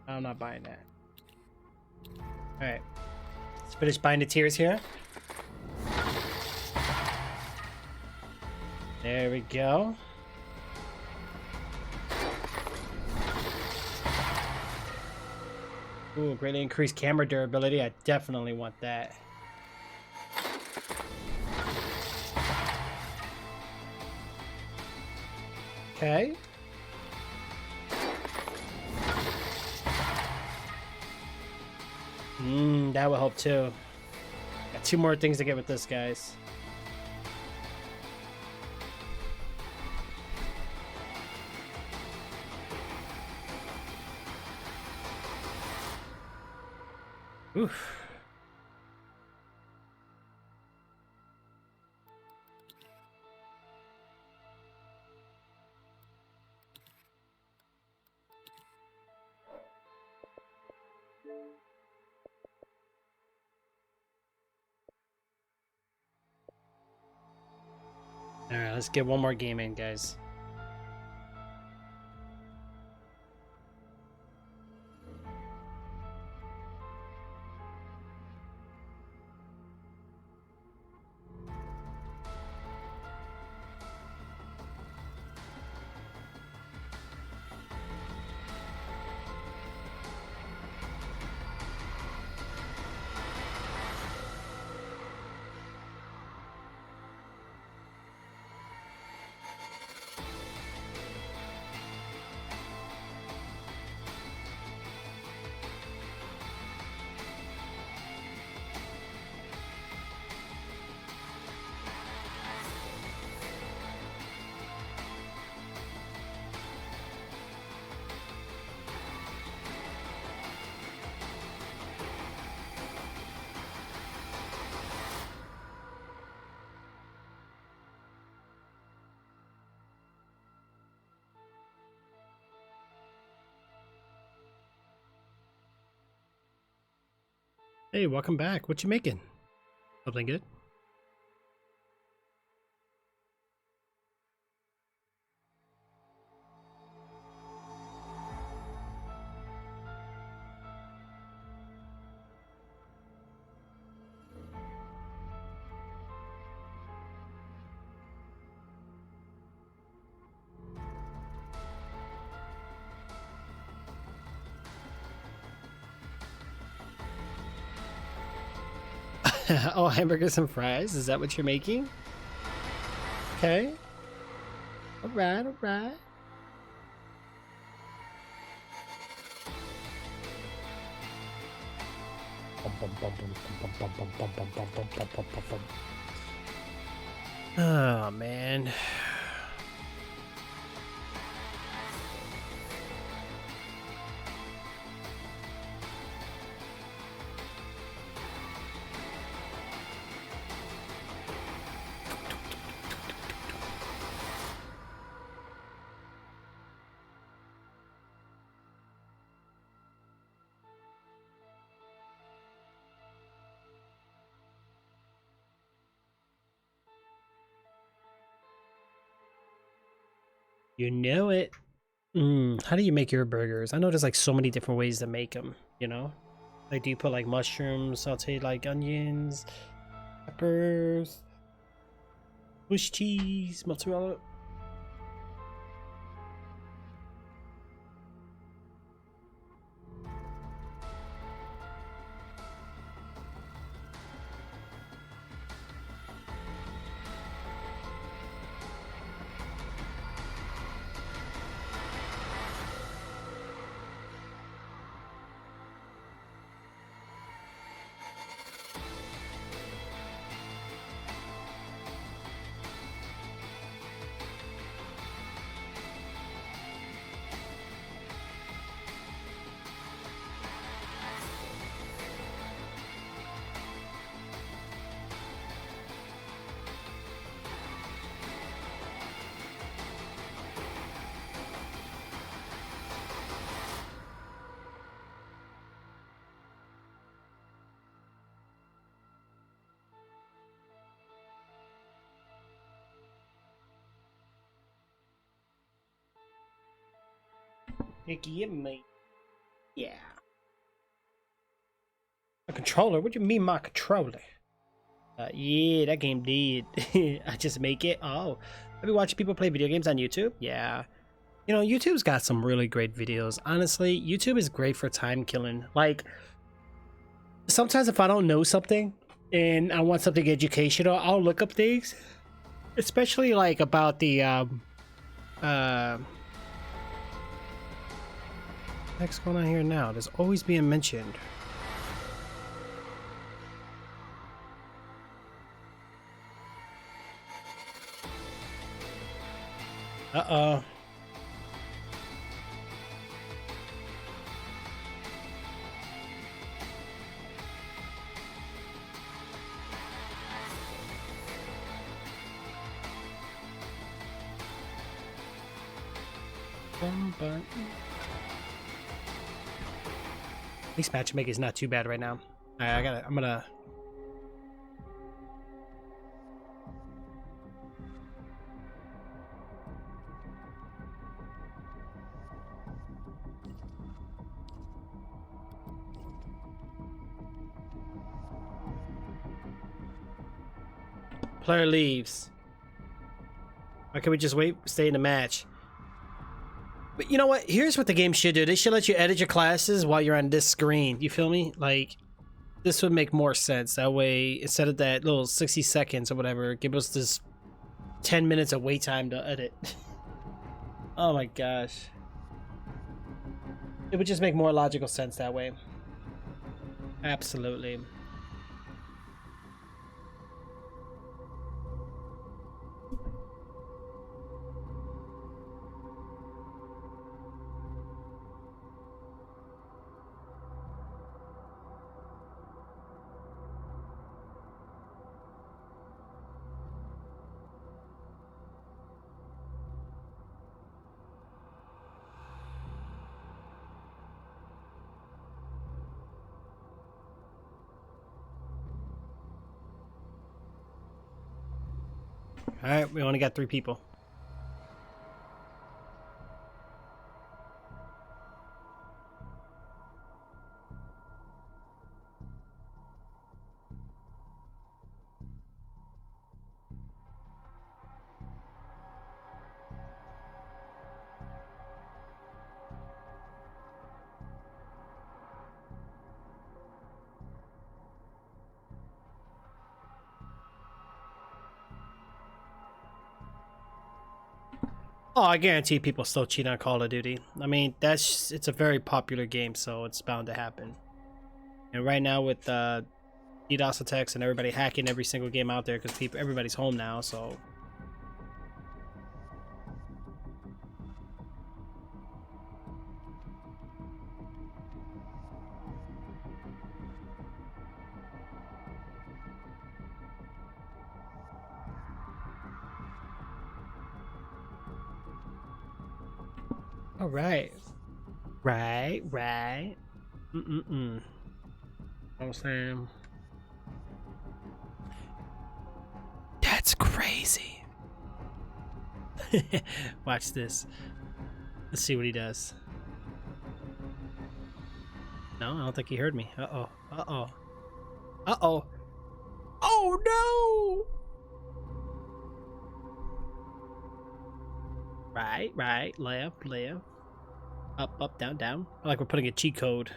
A: I'm not buying that. All right. Let's finish buying the tiers here. There we go. Ooh, greatly increased camera durability. I definitely want that. Okay. That will help too. Got two more things to get with this, guys. Oof. Alright, let's get one more game in, guys. Hey, welcome back. What you making? Something good? Oh, hamburgers and fries? Is that what you're making? Okay. Alright, alright. Oh, man. You know it. How do you make your burgers? I know there's like so many different ways to make them, you know? Like, do you put like mushrooms, sauteed like onions, peppers, Swiss cheese, mozzarella? Heck yeah, mate. Yeah. A controller? What do you mean my controller? Yeah, that game did. I just make it. Oh, have you watched people play video games on YouTube? Yeah. You know, YouTube's got some really great videos. Honestly, YouTube is great for time killing. Like, sometimes if I don't know something and I want something educational, I'll look up things. Especially like about the what's going on here now? There's always being mentioned. Uh-oh. At least matchmaking is not too bad right now. Alright, I'm gonna Player leaves. Why can't we just wait, stay in the match? But you know what? Here's what the game should do. They should let you edit your classes while you're on this screen. You feel me? Like, this would make more sense. That way, instead of that little 60 seconds or whatever, give us this 10 minutes of wait time to edit. Oh my gosh. It would just make more logical sense that way. Absolutely. Alright, we only got 3 people. Oh, I guarantee people still cheat on Call of Duty. I mean, it's a very popular game, so it's bound to happen. And right now with DDoS attacks and everybody hacking every single game out there because everybody's home now, so... All right. Right. Mm-mm-mm. I'm saying... That's crazy. Watch this. Let's see what he does. No, I don't think he heard me. Uh-oh. Uh-oh. Uh-oh. Oh, no! Right, left. Up, down. I like we're putting a cheat code.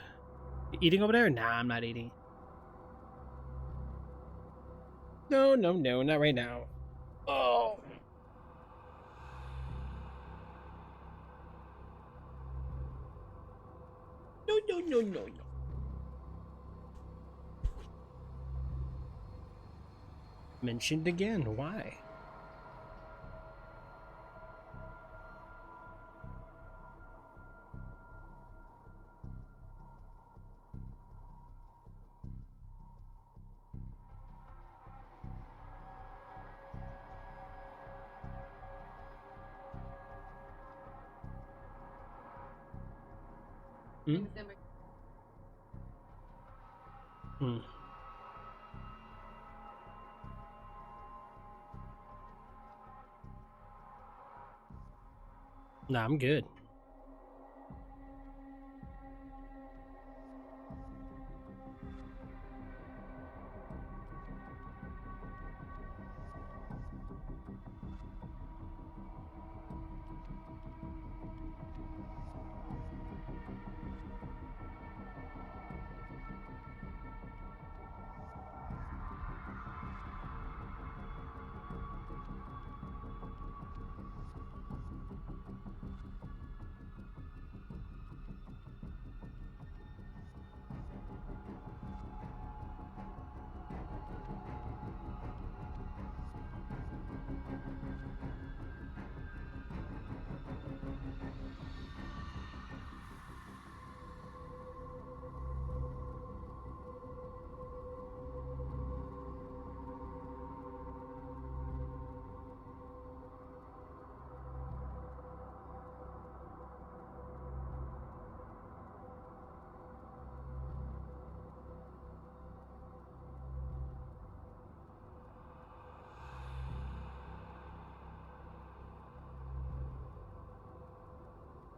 A: You eating over there? Nah, I'm not eating. No, not right now. Oh. No. Mentioned again. Why? Nah, I'm good.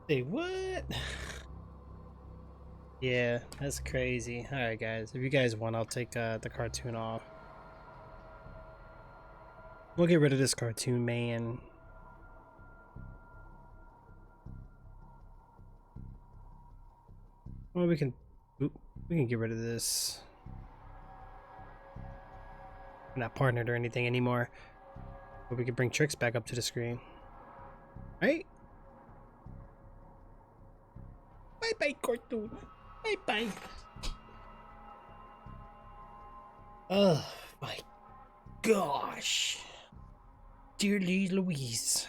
A: Say what? Yeah, that's crazy. Alright guys, if you guys want, I'll take the cartoon off. We'll get rid of this cartoon, man. Well, we can get rid of this. We're not partnered or anything anymore. But we can bring Trix back up to the screen. Right? Bye bye, cartoon. Bye bye. Oh my gosh. Dearly Louise.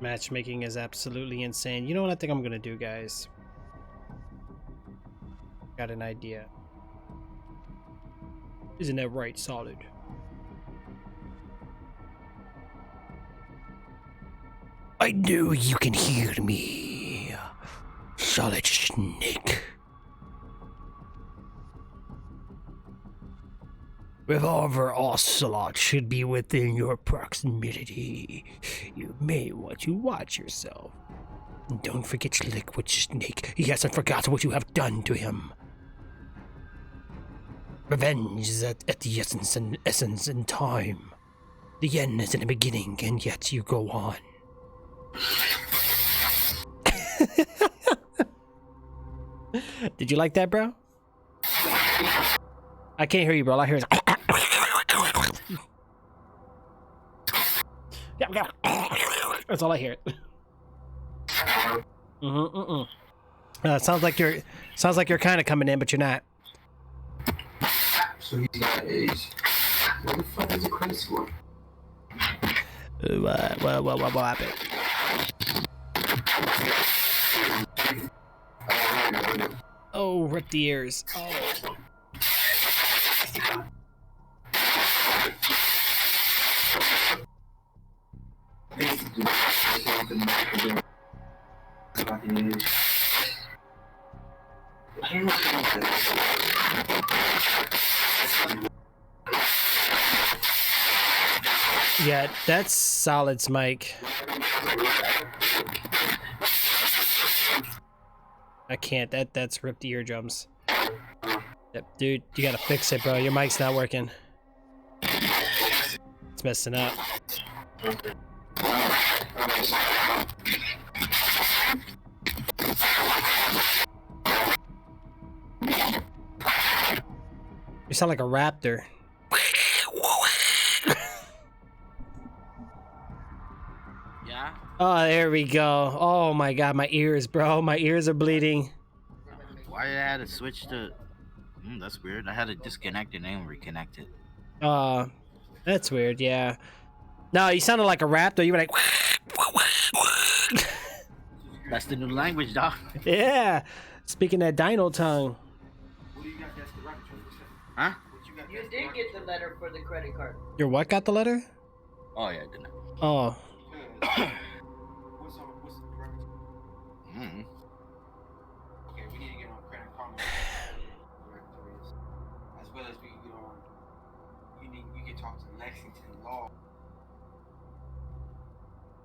A: Matchmaking is absolutely insane. You know what I think I'm gonna do, guys? Got an idea. Isn't that right, Solid? I know you can hear me, Solid Snake. Revolver Ocelot should be within your proximity. You may want to watch yourself. And don't forget Liquid Snake. He hasn't forgotten what you have done to him. Revenge is at the essence in time. The end is in the beginning, and yet you go on. Did you like that, bro? I can't hear you, bro. All I hear is... That's all I hear. Sounds like you're kind of coming in, but you're not.
F: So he's got age. What the fuck is a credit score?
A: What happened? Oh, rip the ears. Oh. Yeah, that's Solid's mic. I can't. That's ripped the eardrums. Yep, dude, you gotta fix it, bro. Your mic's not working. It's messing up. You sound like a raptor.
G: Yeah?
A: Oh, there we go. Oh my god, my ears, bro. My ears are bleeding.
G: Why did I have to switch to... that's weird. I had to disconnect it and reconnect it.
A: That's weird, yeah. No, you sounded like a raptor. You were like...
G: That's the new language, dog.
A: Yeah. Speaking that dino tongue.
G: Huh?
D: You did get the letter for the credit card.
A: Your what got the letter?
G: Oh, yeah, I didn't.
A: Oh.
G: Mm.
F: Okay, we need to get on credit karma. As well as we can get on. You can talk to Lexington Law.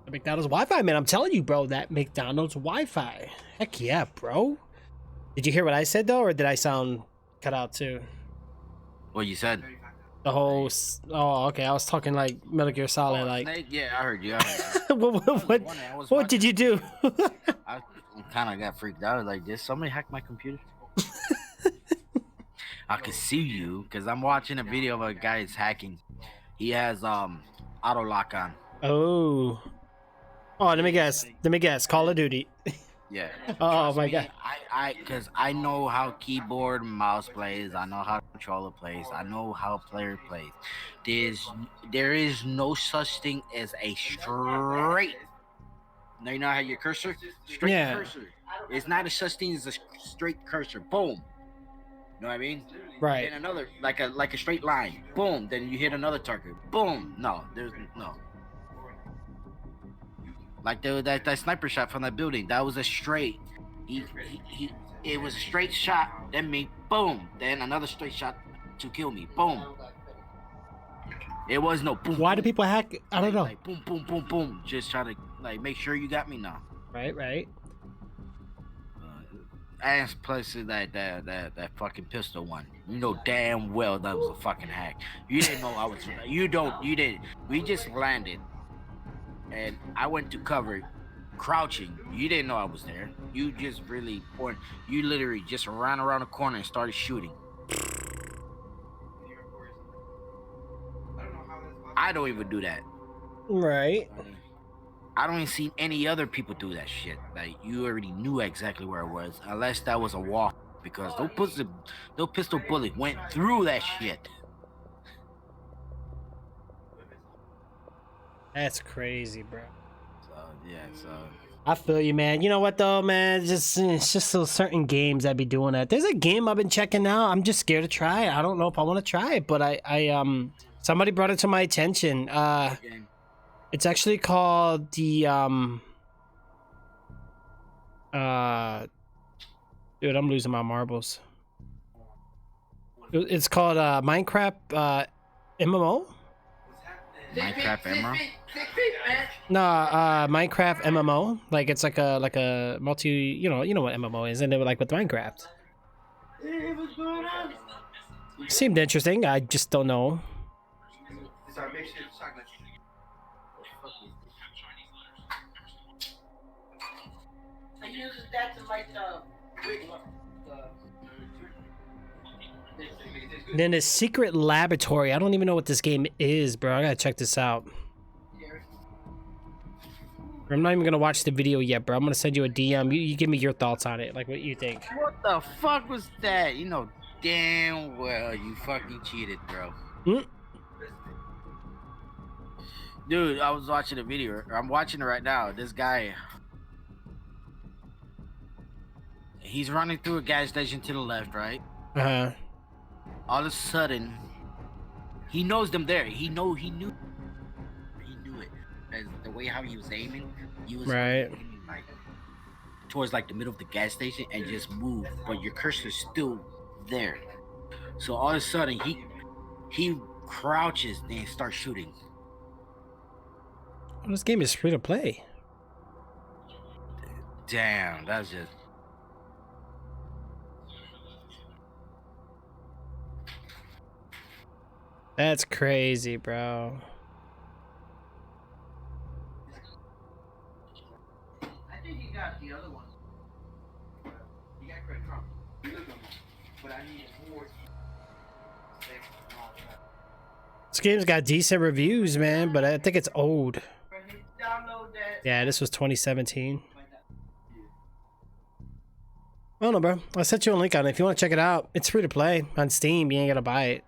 A: The McDonald's Wi-Fi, man. I'm telling you, bro. That McDonald's Wi-Fi. Heck yeah, bro. Did you hear what I said, though? Or did I sound cut out, too?
G: What you said?
A: The whole... Oh, okay. I was talking like Metal Gear Solid, like...
G: Snake? Yeah, I heard you.
A: What did you do?
G: I kind of got freaked out. Like, did somebody hack my computer? I could see you because I'm watching a video of a guy that's hacking. He has auto lock on.
A: Oh. Oh, let me guess. Call of Duty.
G: Yeah.
A: Oh
G: Trust
A: my
G: me,
A: god.
G: Because I know how keyboard and mouse plays. I know how controller plays. I know how player plays. There is no such thing as a straight. Now you know how your cursor? Straight
A: Yeah.
G: cursor. It's not a such thing as a straight cursor. Boom. You know what I mean?
A: Right.
G: Then another like a straight line. Boom. Then you hit another target. Boom. No, there's no. Like that sniper shot from that building. That was a straight. It was a straight shot. Then me. Boom. Then another straight shot to kill me. Boom. It was no boom.
A: Why do
G: boom.
A: people hack? I don't know.
G: Like boom, boom, boom, boom. Just try to like make sure you got me now.
A: Right.
G: And plus that fucking pistol one. You know damn well that was a fucking hack. You didn't know I was. You didn't. We just landed, and I went to cover, crouching. You didn't know I was there. You just really, or you literally just ran around the corner and started shooting. I don't even do that.
A: Right.
G: I don't even see any other people do that shit. Like you already knew exactly where it was, unless that was a walk, because those pistol bullet went through that shit.
A: That's crazy, bro.
G: So yeah, so
A: I feel you, man. You know what though, man? It's just those certain games that be doing that. There's a game I've been checking out. I'm just scared to try it. I don't know if I want to try it, but I somebody brought it to my attention. It's actually called the dude, I'm losing my marbles. It's called Minecraft MMO.
G: Minecraft Emerald.
A: No, Minecraft MMO. Like it's like a multi. You know what MMO is, and they were like with Minecraft. Seemed interesting. I just don't know. Then a secret laboratory. I don't even know what this game is, bro. I gotta check this out. I'm not even gonna watch the video yet, bro. I'm gonna send you a DM. You give me your thoughts on it, like what you think.
G: What the fuck was that? You know damn well you fucking cheated, bro. Dude, I was watching a video. I'm watching it right now. This guy, he's running through a gas station to the left, right?
A: Uh-huh.
G: All of a sudden, he knows them there. He knew it. As the way how he was aiming, he was
A: right
G: aiming like towards like the middle of the gas station and just moved, but your cursor's still there. So all of a sudden, he crouches and starts shooting.
A: Well, this game is free to play.
G: Damn, that's just.
A: That's crazy, bro.
G: I think you got the other one. You got Craig Trump. But I need more.
A: This game's got decent reviews, man, but I think it's old. Yeah, this was 2017. I don't know, bro. I sent you a link on it. If you want to check it out, it's free to play on Steam. You ain't gotta buy it.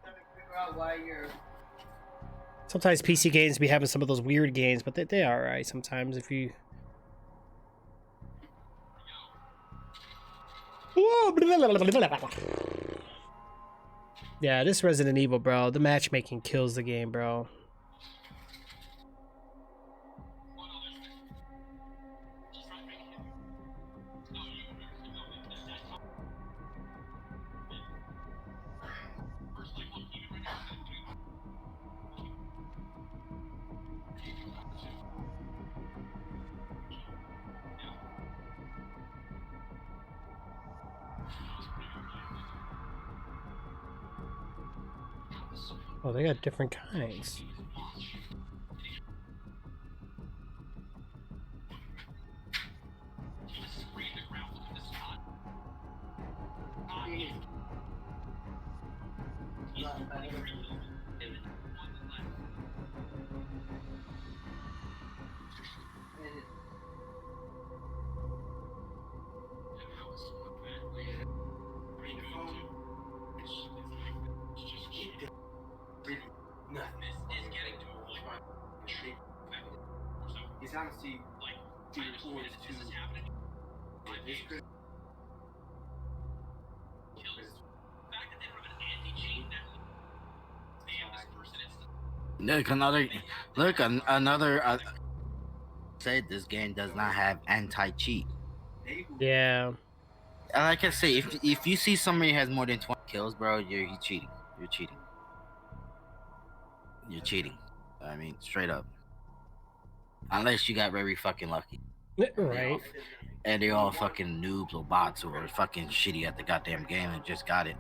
A: Sometimes PC games be having some of those weird games, but they are alright sometimes if you... Yeah, this Resident Evil, bro. The matchmaking kills the game, bro. Oh, they got different kinds.
F: He's honestly like towards to this.
G: Another said this game does not have anti-cheat.
A: Yeah.
G: Like I say, if you see somebody has more than 20 kills, bro, you're cheating. You're cheating. You're cheating. I mean, straight up. Unless you got very fucking lucky.
A: Right.
G: And they all fucking noobs or bots or fucking shitty at the goddamn game and just got it.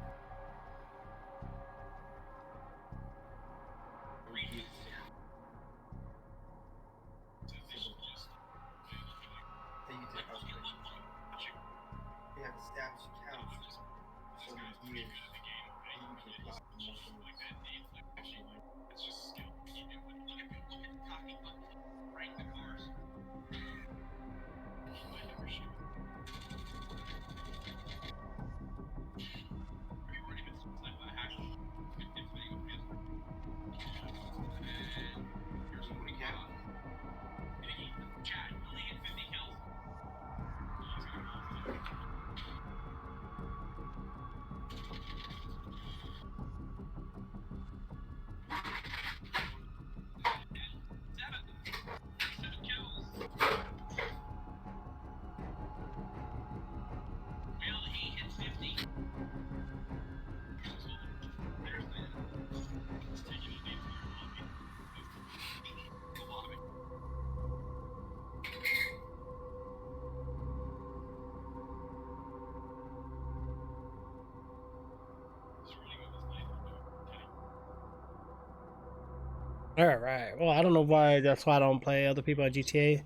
A: All right. Well, I don't know why. That's why I don't play other people at GTA.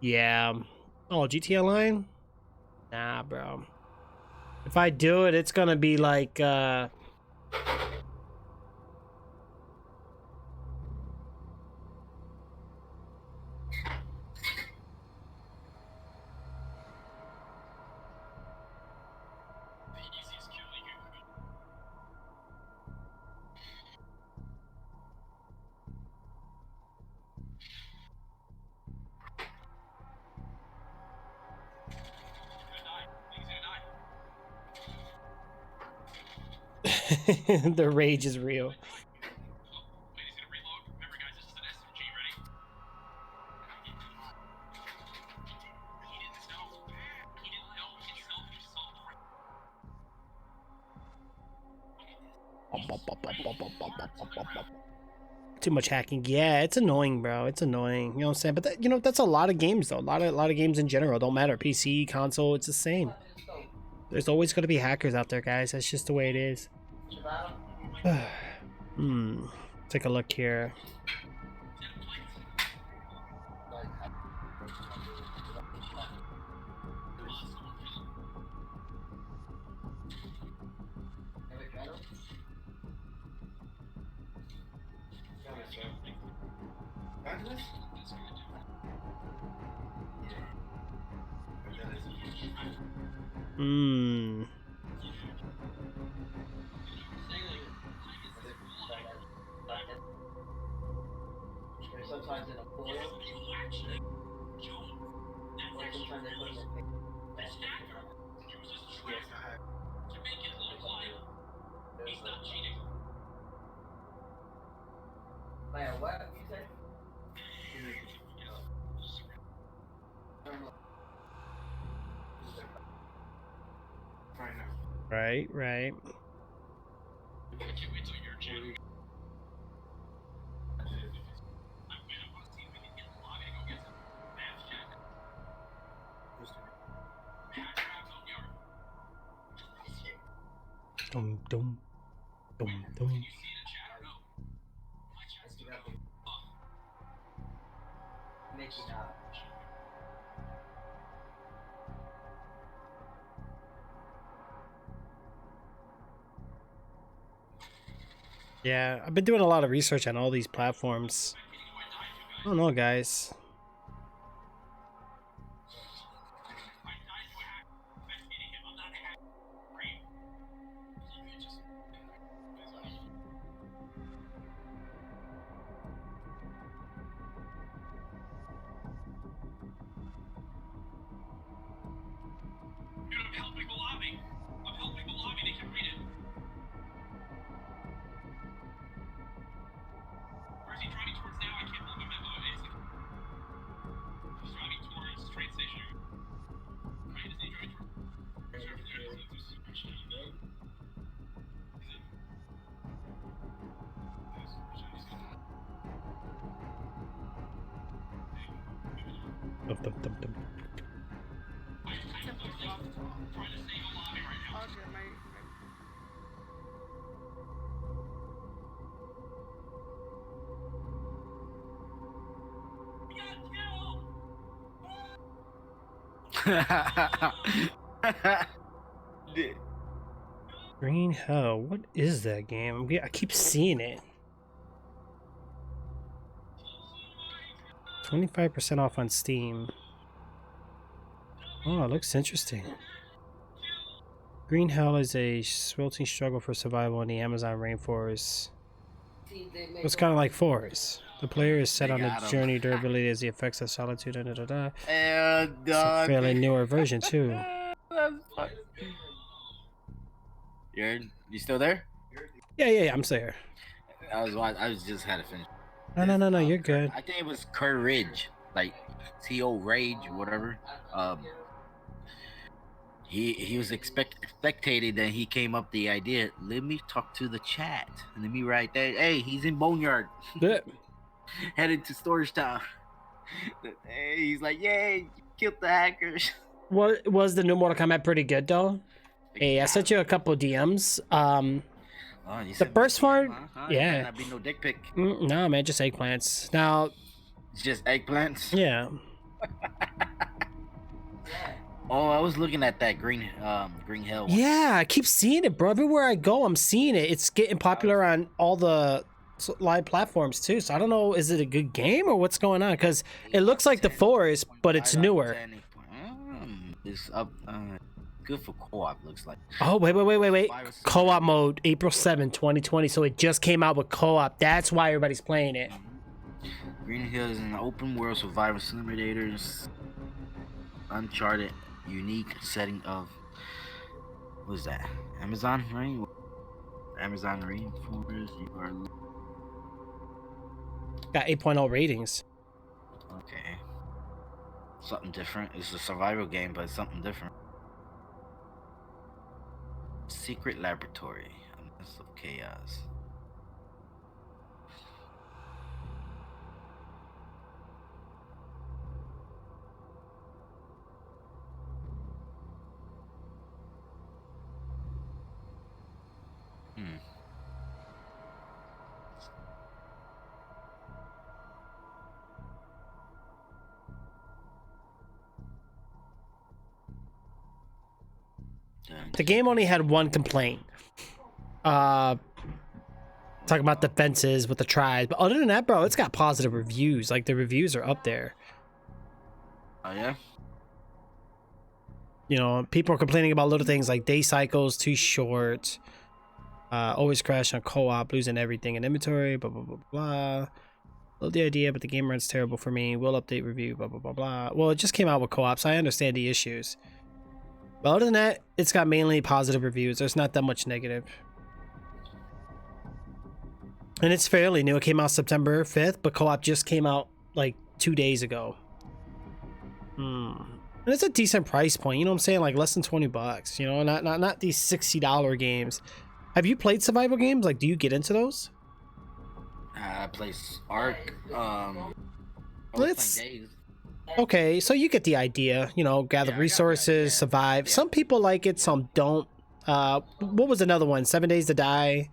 A: Yeah. Oh, GTA Online? Nah, bro. If I do it, it's gonna be like the rage is real. Too much hacking. Yeah, it's annoying, bro. It's annoying. You know what I'm saying? But that, that's a lot of games though. A lot of games in general. Don't matter. PC, console, it's the same. There's always going to be hackers out there, guys. That's just the way it is. Take a look here.
F: Sometimes in a pool. Or sometimes they put in a pic. Yes, I have. To make it look like he's not cheating. Man, what you say?
A: Right, right. Dum dum dum dum. Yeah, I've been doing a lot of research on all these platforms. I don't know, guys. Dum, dum, dum, dum. Green Hell. What is that game? I keep seeing it. 25% off on Steam. Oh, it looks interesting. Green Hell is a sweltering struggle for survival in the Amazon rainforest. It's kind of like Forest. The player is set on a journey. Durability as the effects of solitude and It's a fairly newer version too.
G: You still there?
A: Yeah, I'm there.
G: I was just had to finish.
A: No, you're good.
G: I think it was Courage, like T.O. Rage, whatever. He was spectated, and he came up the idea. Let me talk to the chat, and let me write that. Hey, he's in Boneyard, headed to Storage Town. Hey, he's like, yay, you killed the hackers.
A: What was the new Mortal Kombat pretty good though? Hey, I sent you a couple of DMs. The first one, yeah.
G: Not be no dick pic.
A: No, man, just eggplants. Now,
G: It's just eggplants.
A: yeah.
G: Oh, I was looking at that Green Hell one.
A: Yeah, I keep seeing it, bro. Everywhere I go, I'm seeing it. It's getting popular on all the live platforms too. So I don't know, is it a good game or what's going on? Because it looks like the Forest, but it's newer.
G: It's up. Good for co-op, looks like.
A: Oh, wait. Co-op mode, April 7, 2020. So it just came out with co-op. That's why everybody's playing it.
G: Green Hill is an open world survival simulators. Uncharted, unique setting of what is that? Amazon rain? Amazon rainforest. You are
A: Got 8.0 ratings.
G: okay. Something different. It's a survival game, but it's something different. Secret laboratory, a mess of chaos.
A: The game only had one complaint. Talking about the fences with the tribes. But other than that, bro, it's got positive reviews. Like, the reviews are up there.
G: Oh yeah?
A: You know, people are complaining about little things like day cycles, too short. Always crash on co-op, losing everything in inventory, blah, blah, blah, blah. Love the idea, but the game runs terrible for me. Will update review, blah, blah, blah, blah. Well, it just came out with co-op, so I understand the issues. But other than that, it's got mainly positive reviews. There's not that much negative. And it's fairly new. It came out September 5th, but co-op just came out like 2 days ago. And it's a decent price point, you know what I'm saying? Like less than 20 bucks, you know, not these $60 games. Have you played survival games? Like, do you get into those?
G: I play Ark.
A: Let's... Okay, so you get the idea, you know, gather resources, survive. Some people like it, some don't. What was another one? 7 Days to Die.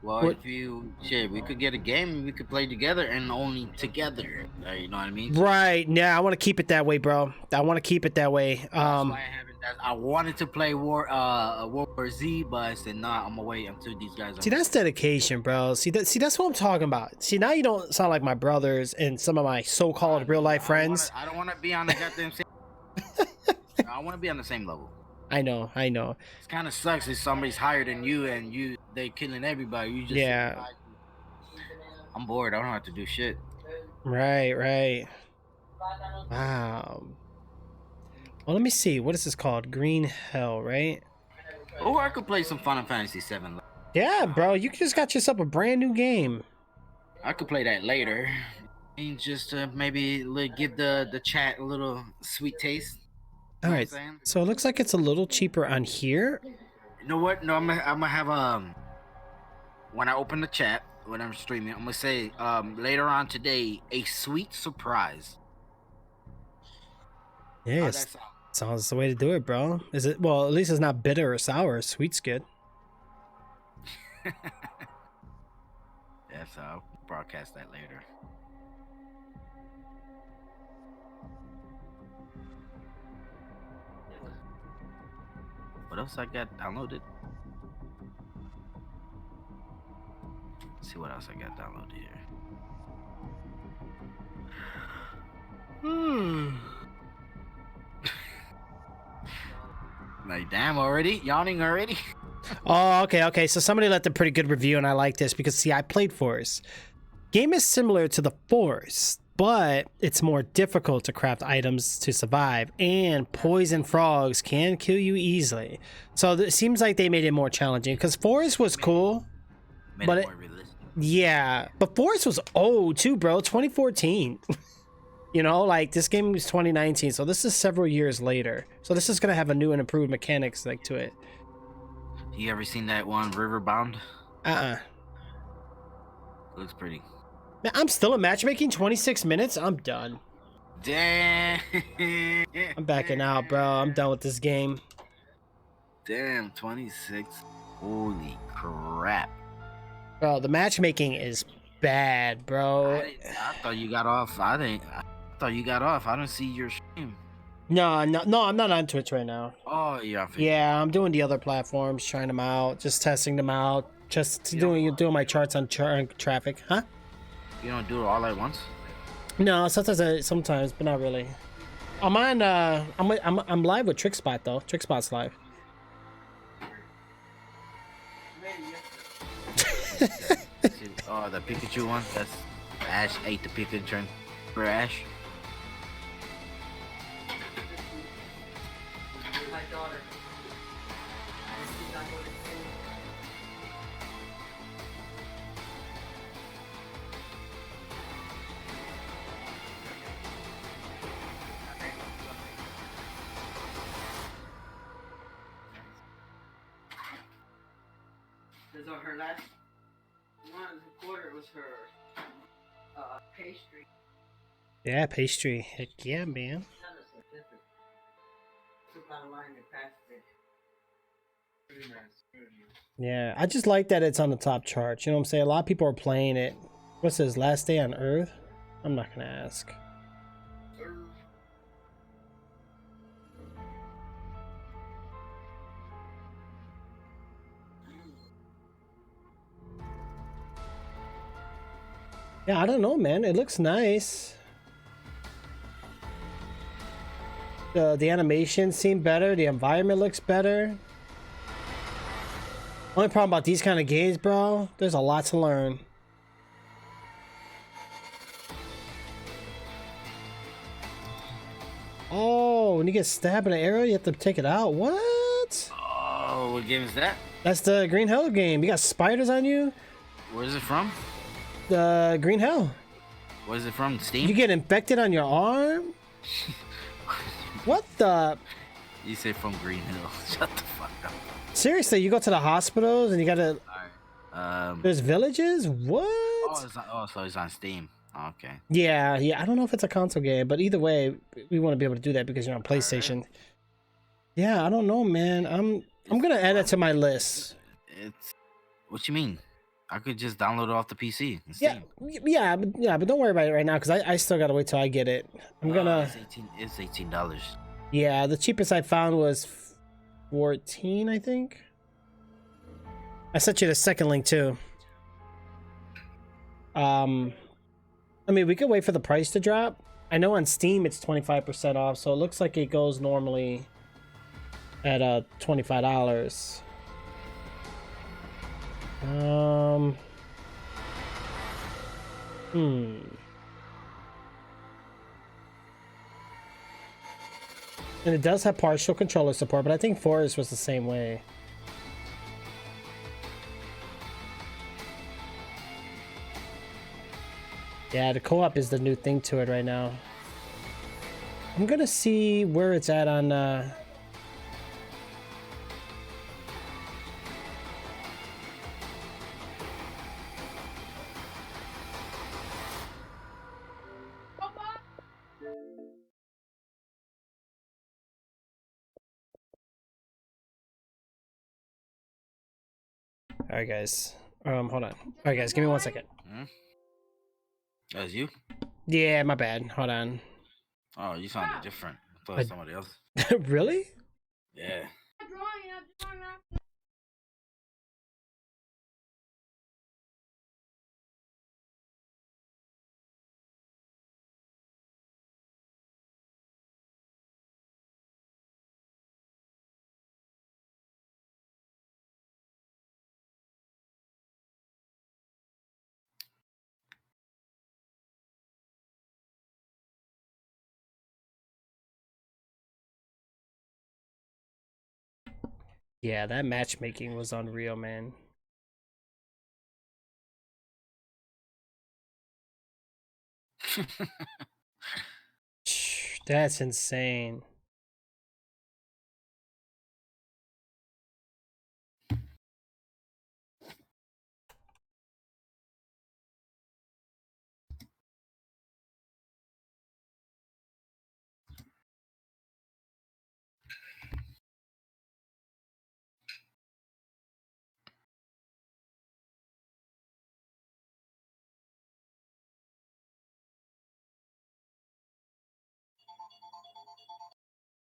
G: Well, if you we could get a game and we could play together and only together. You know what I mean?
A: Right. Yeah, I want to keep it that way, bro. I want to keep it that way.
G: That's why I wanted to play World War Z, but I said nah. I'm gonna wait until these guys.
A: See, that's dedication, bro. See, that's what I'm talking about. See, now you don't sound like my brothers and some of my so-called real life friends.
G: I don't want to be on the goddamn same. I want to be on the same level.
A: I know.
G: It kind of sucks if somebody's higher than you and they killing everybody. You just I'm bored. I don't have to do shit.
A: Right. Wow. Well, let me see. What is this called? Green Hell, right?
G: Or I could play some Final Fantasy 7.
A: Yeah, bro. You just got yourself a brand new game.
G: I could play that later. And just maybe give the chat a little sweet taste.
A: All right. So it looks like it's a little cheaper on here.
G: You know what? No, I'm gonna have when I open the chat when I'm streaming, I'm gonna say later on today a sweet surprise.
A: Yes. sounds the way to do it, bro. Is it? Well, at least it's not bitter or sour. Sweet's good.
G: Yeah, so I'll broadcast that later. What else I got downloaded? Let's see what else I got downloaded here. Like, damn, already? Yawning already?
A: Oh, okay. So somebody left a pretty good review, and I like this because, see, I played Forest. Game is similar to the Forest, but it's more difficult to craft items to survive, and poison frogs can kill you easily. So it seems like they made it more challenging because Forest was cool.
G: Made
A: But
G: it
A: it-
G: more realistic.
A: Yeah, but Forest was old too, bro. 2014. You know, like this game was 2019, so this is several years later. So this is gonna have a new and improved mechanics like to it.
G: You ever seen that one, Riverbound? Looks pretty.
A: Man, I'm still in matchmaking. 26 minutes. I'm done.
G: Damn.
A: I'm backing out, bro. I'm done with this game.
G: Damn, 26. Holy crap.
A: Bro, the matchmaking is bad, bro.
G: I thought you got off. I thought you got off. I don't see your stream.
A: No, I'm not on Twitch right now.
G: Oh, yeah.
A: Yeah, I'm doing the other platforms, trying them out, just testing them out, just doing my charts on traffic, huh?
G: You don't do it all at once?
A: No, sometimes, but not really. I'm on. I'm live with Trixzbot though. Trixzbot's live.
G: Oh, the Pikachu one. That's Ash ate the Pikachu for Ash.
D: My daughter. She's not going to school. So her last one quarter was her pastry.
A: Yeah, pastry. Heck yeah, man.
D: Not a certificate. Took out a line and passed it.
A: Yeah, I just like that it's on the top chart. You know what I'm saying? A lot of people are playing it. What's his last day on Earth? I'm not gonna ask. Yeah, I don't know, man. It looks nice. The animation seemed better. The environment looks better. Only problem about these kind of games, bro, there's a lot to learn. Oh, when you get stabbed in an arrow, you have to take it out. What?
G: Oh, what game is that?
A: That's the Green Hell game. You got spiders on you?
G: Where is it from?
A: The Green Hell.
G: What is it from? Steam?
A: You get infected on your arm? What the?
G: You say from Green Hill. Shut the fuck up.
A: Seriously, you go to the hospitals and you gotta. There's villages? What?
G: So it's on Steam. Oh, okay.
A: Yeah. I don't know if it's a console game, but either way, we want to be able to do that because you're on PlayStation. Yeah, I don't know, man. I'm gonna add it to my list.
G: It's what you mean? I could just download it off the PC. And
A: Yeah,
G: Steam.
A: but don't worry about it right now because I still gotta wait till I get it. I'm gonna.
G: It's $18.
A: Yeah, the cheapest I found was 14, I think. I sent you the second link too. I mean, we could wait for the price to drop. I know on Steam it's 25% off, so it looks like it goes normally at $25. And it does have partial controller support, but I think Forest was the same way. Yeah, the co-op is the new thing to it right now. I'm gonna see where it's at on Alright, guys. Hold on. Alright, guys, give me 1 second.
G: That was you?
A: Yeah, my bad. Hold on.
G: Oh, you sounded different. I thought it was somebody else.
A: Really?
G: Yeah.
A: Yeah, that matchmaking was unreal, man. That's insane.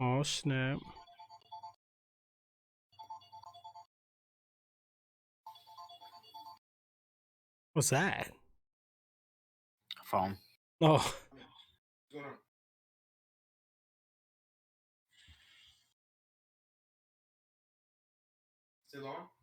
A: Oh, snap. What's that?
G: Phone.
A: Oh,
C: What's going on? Still on?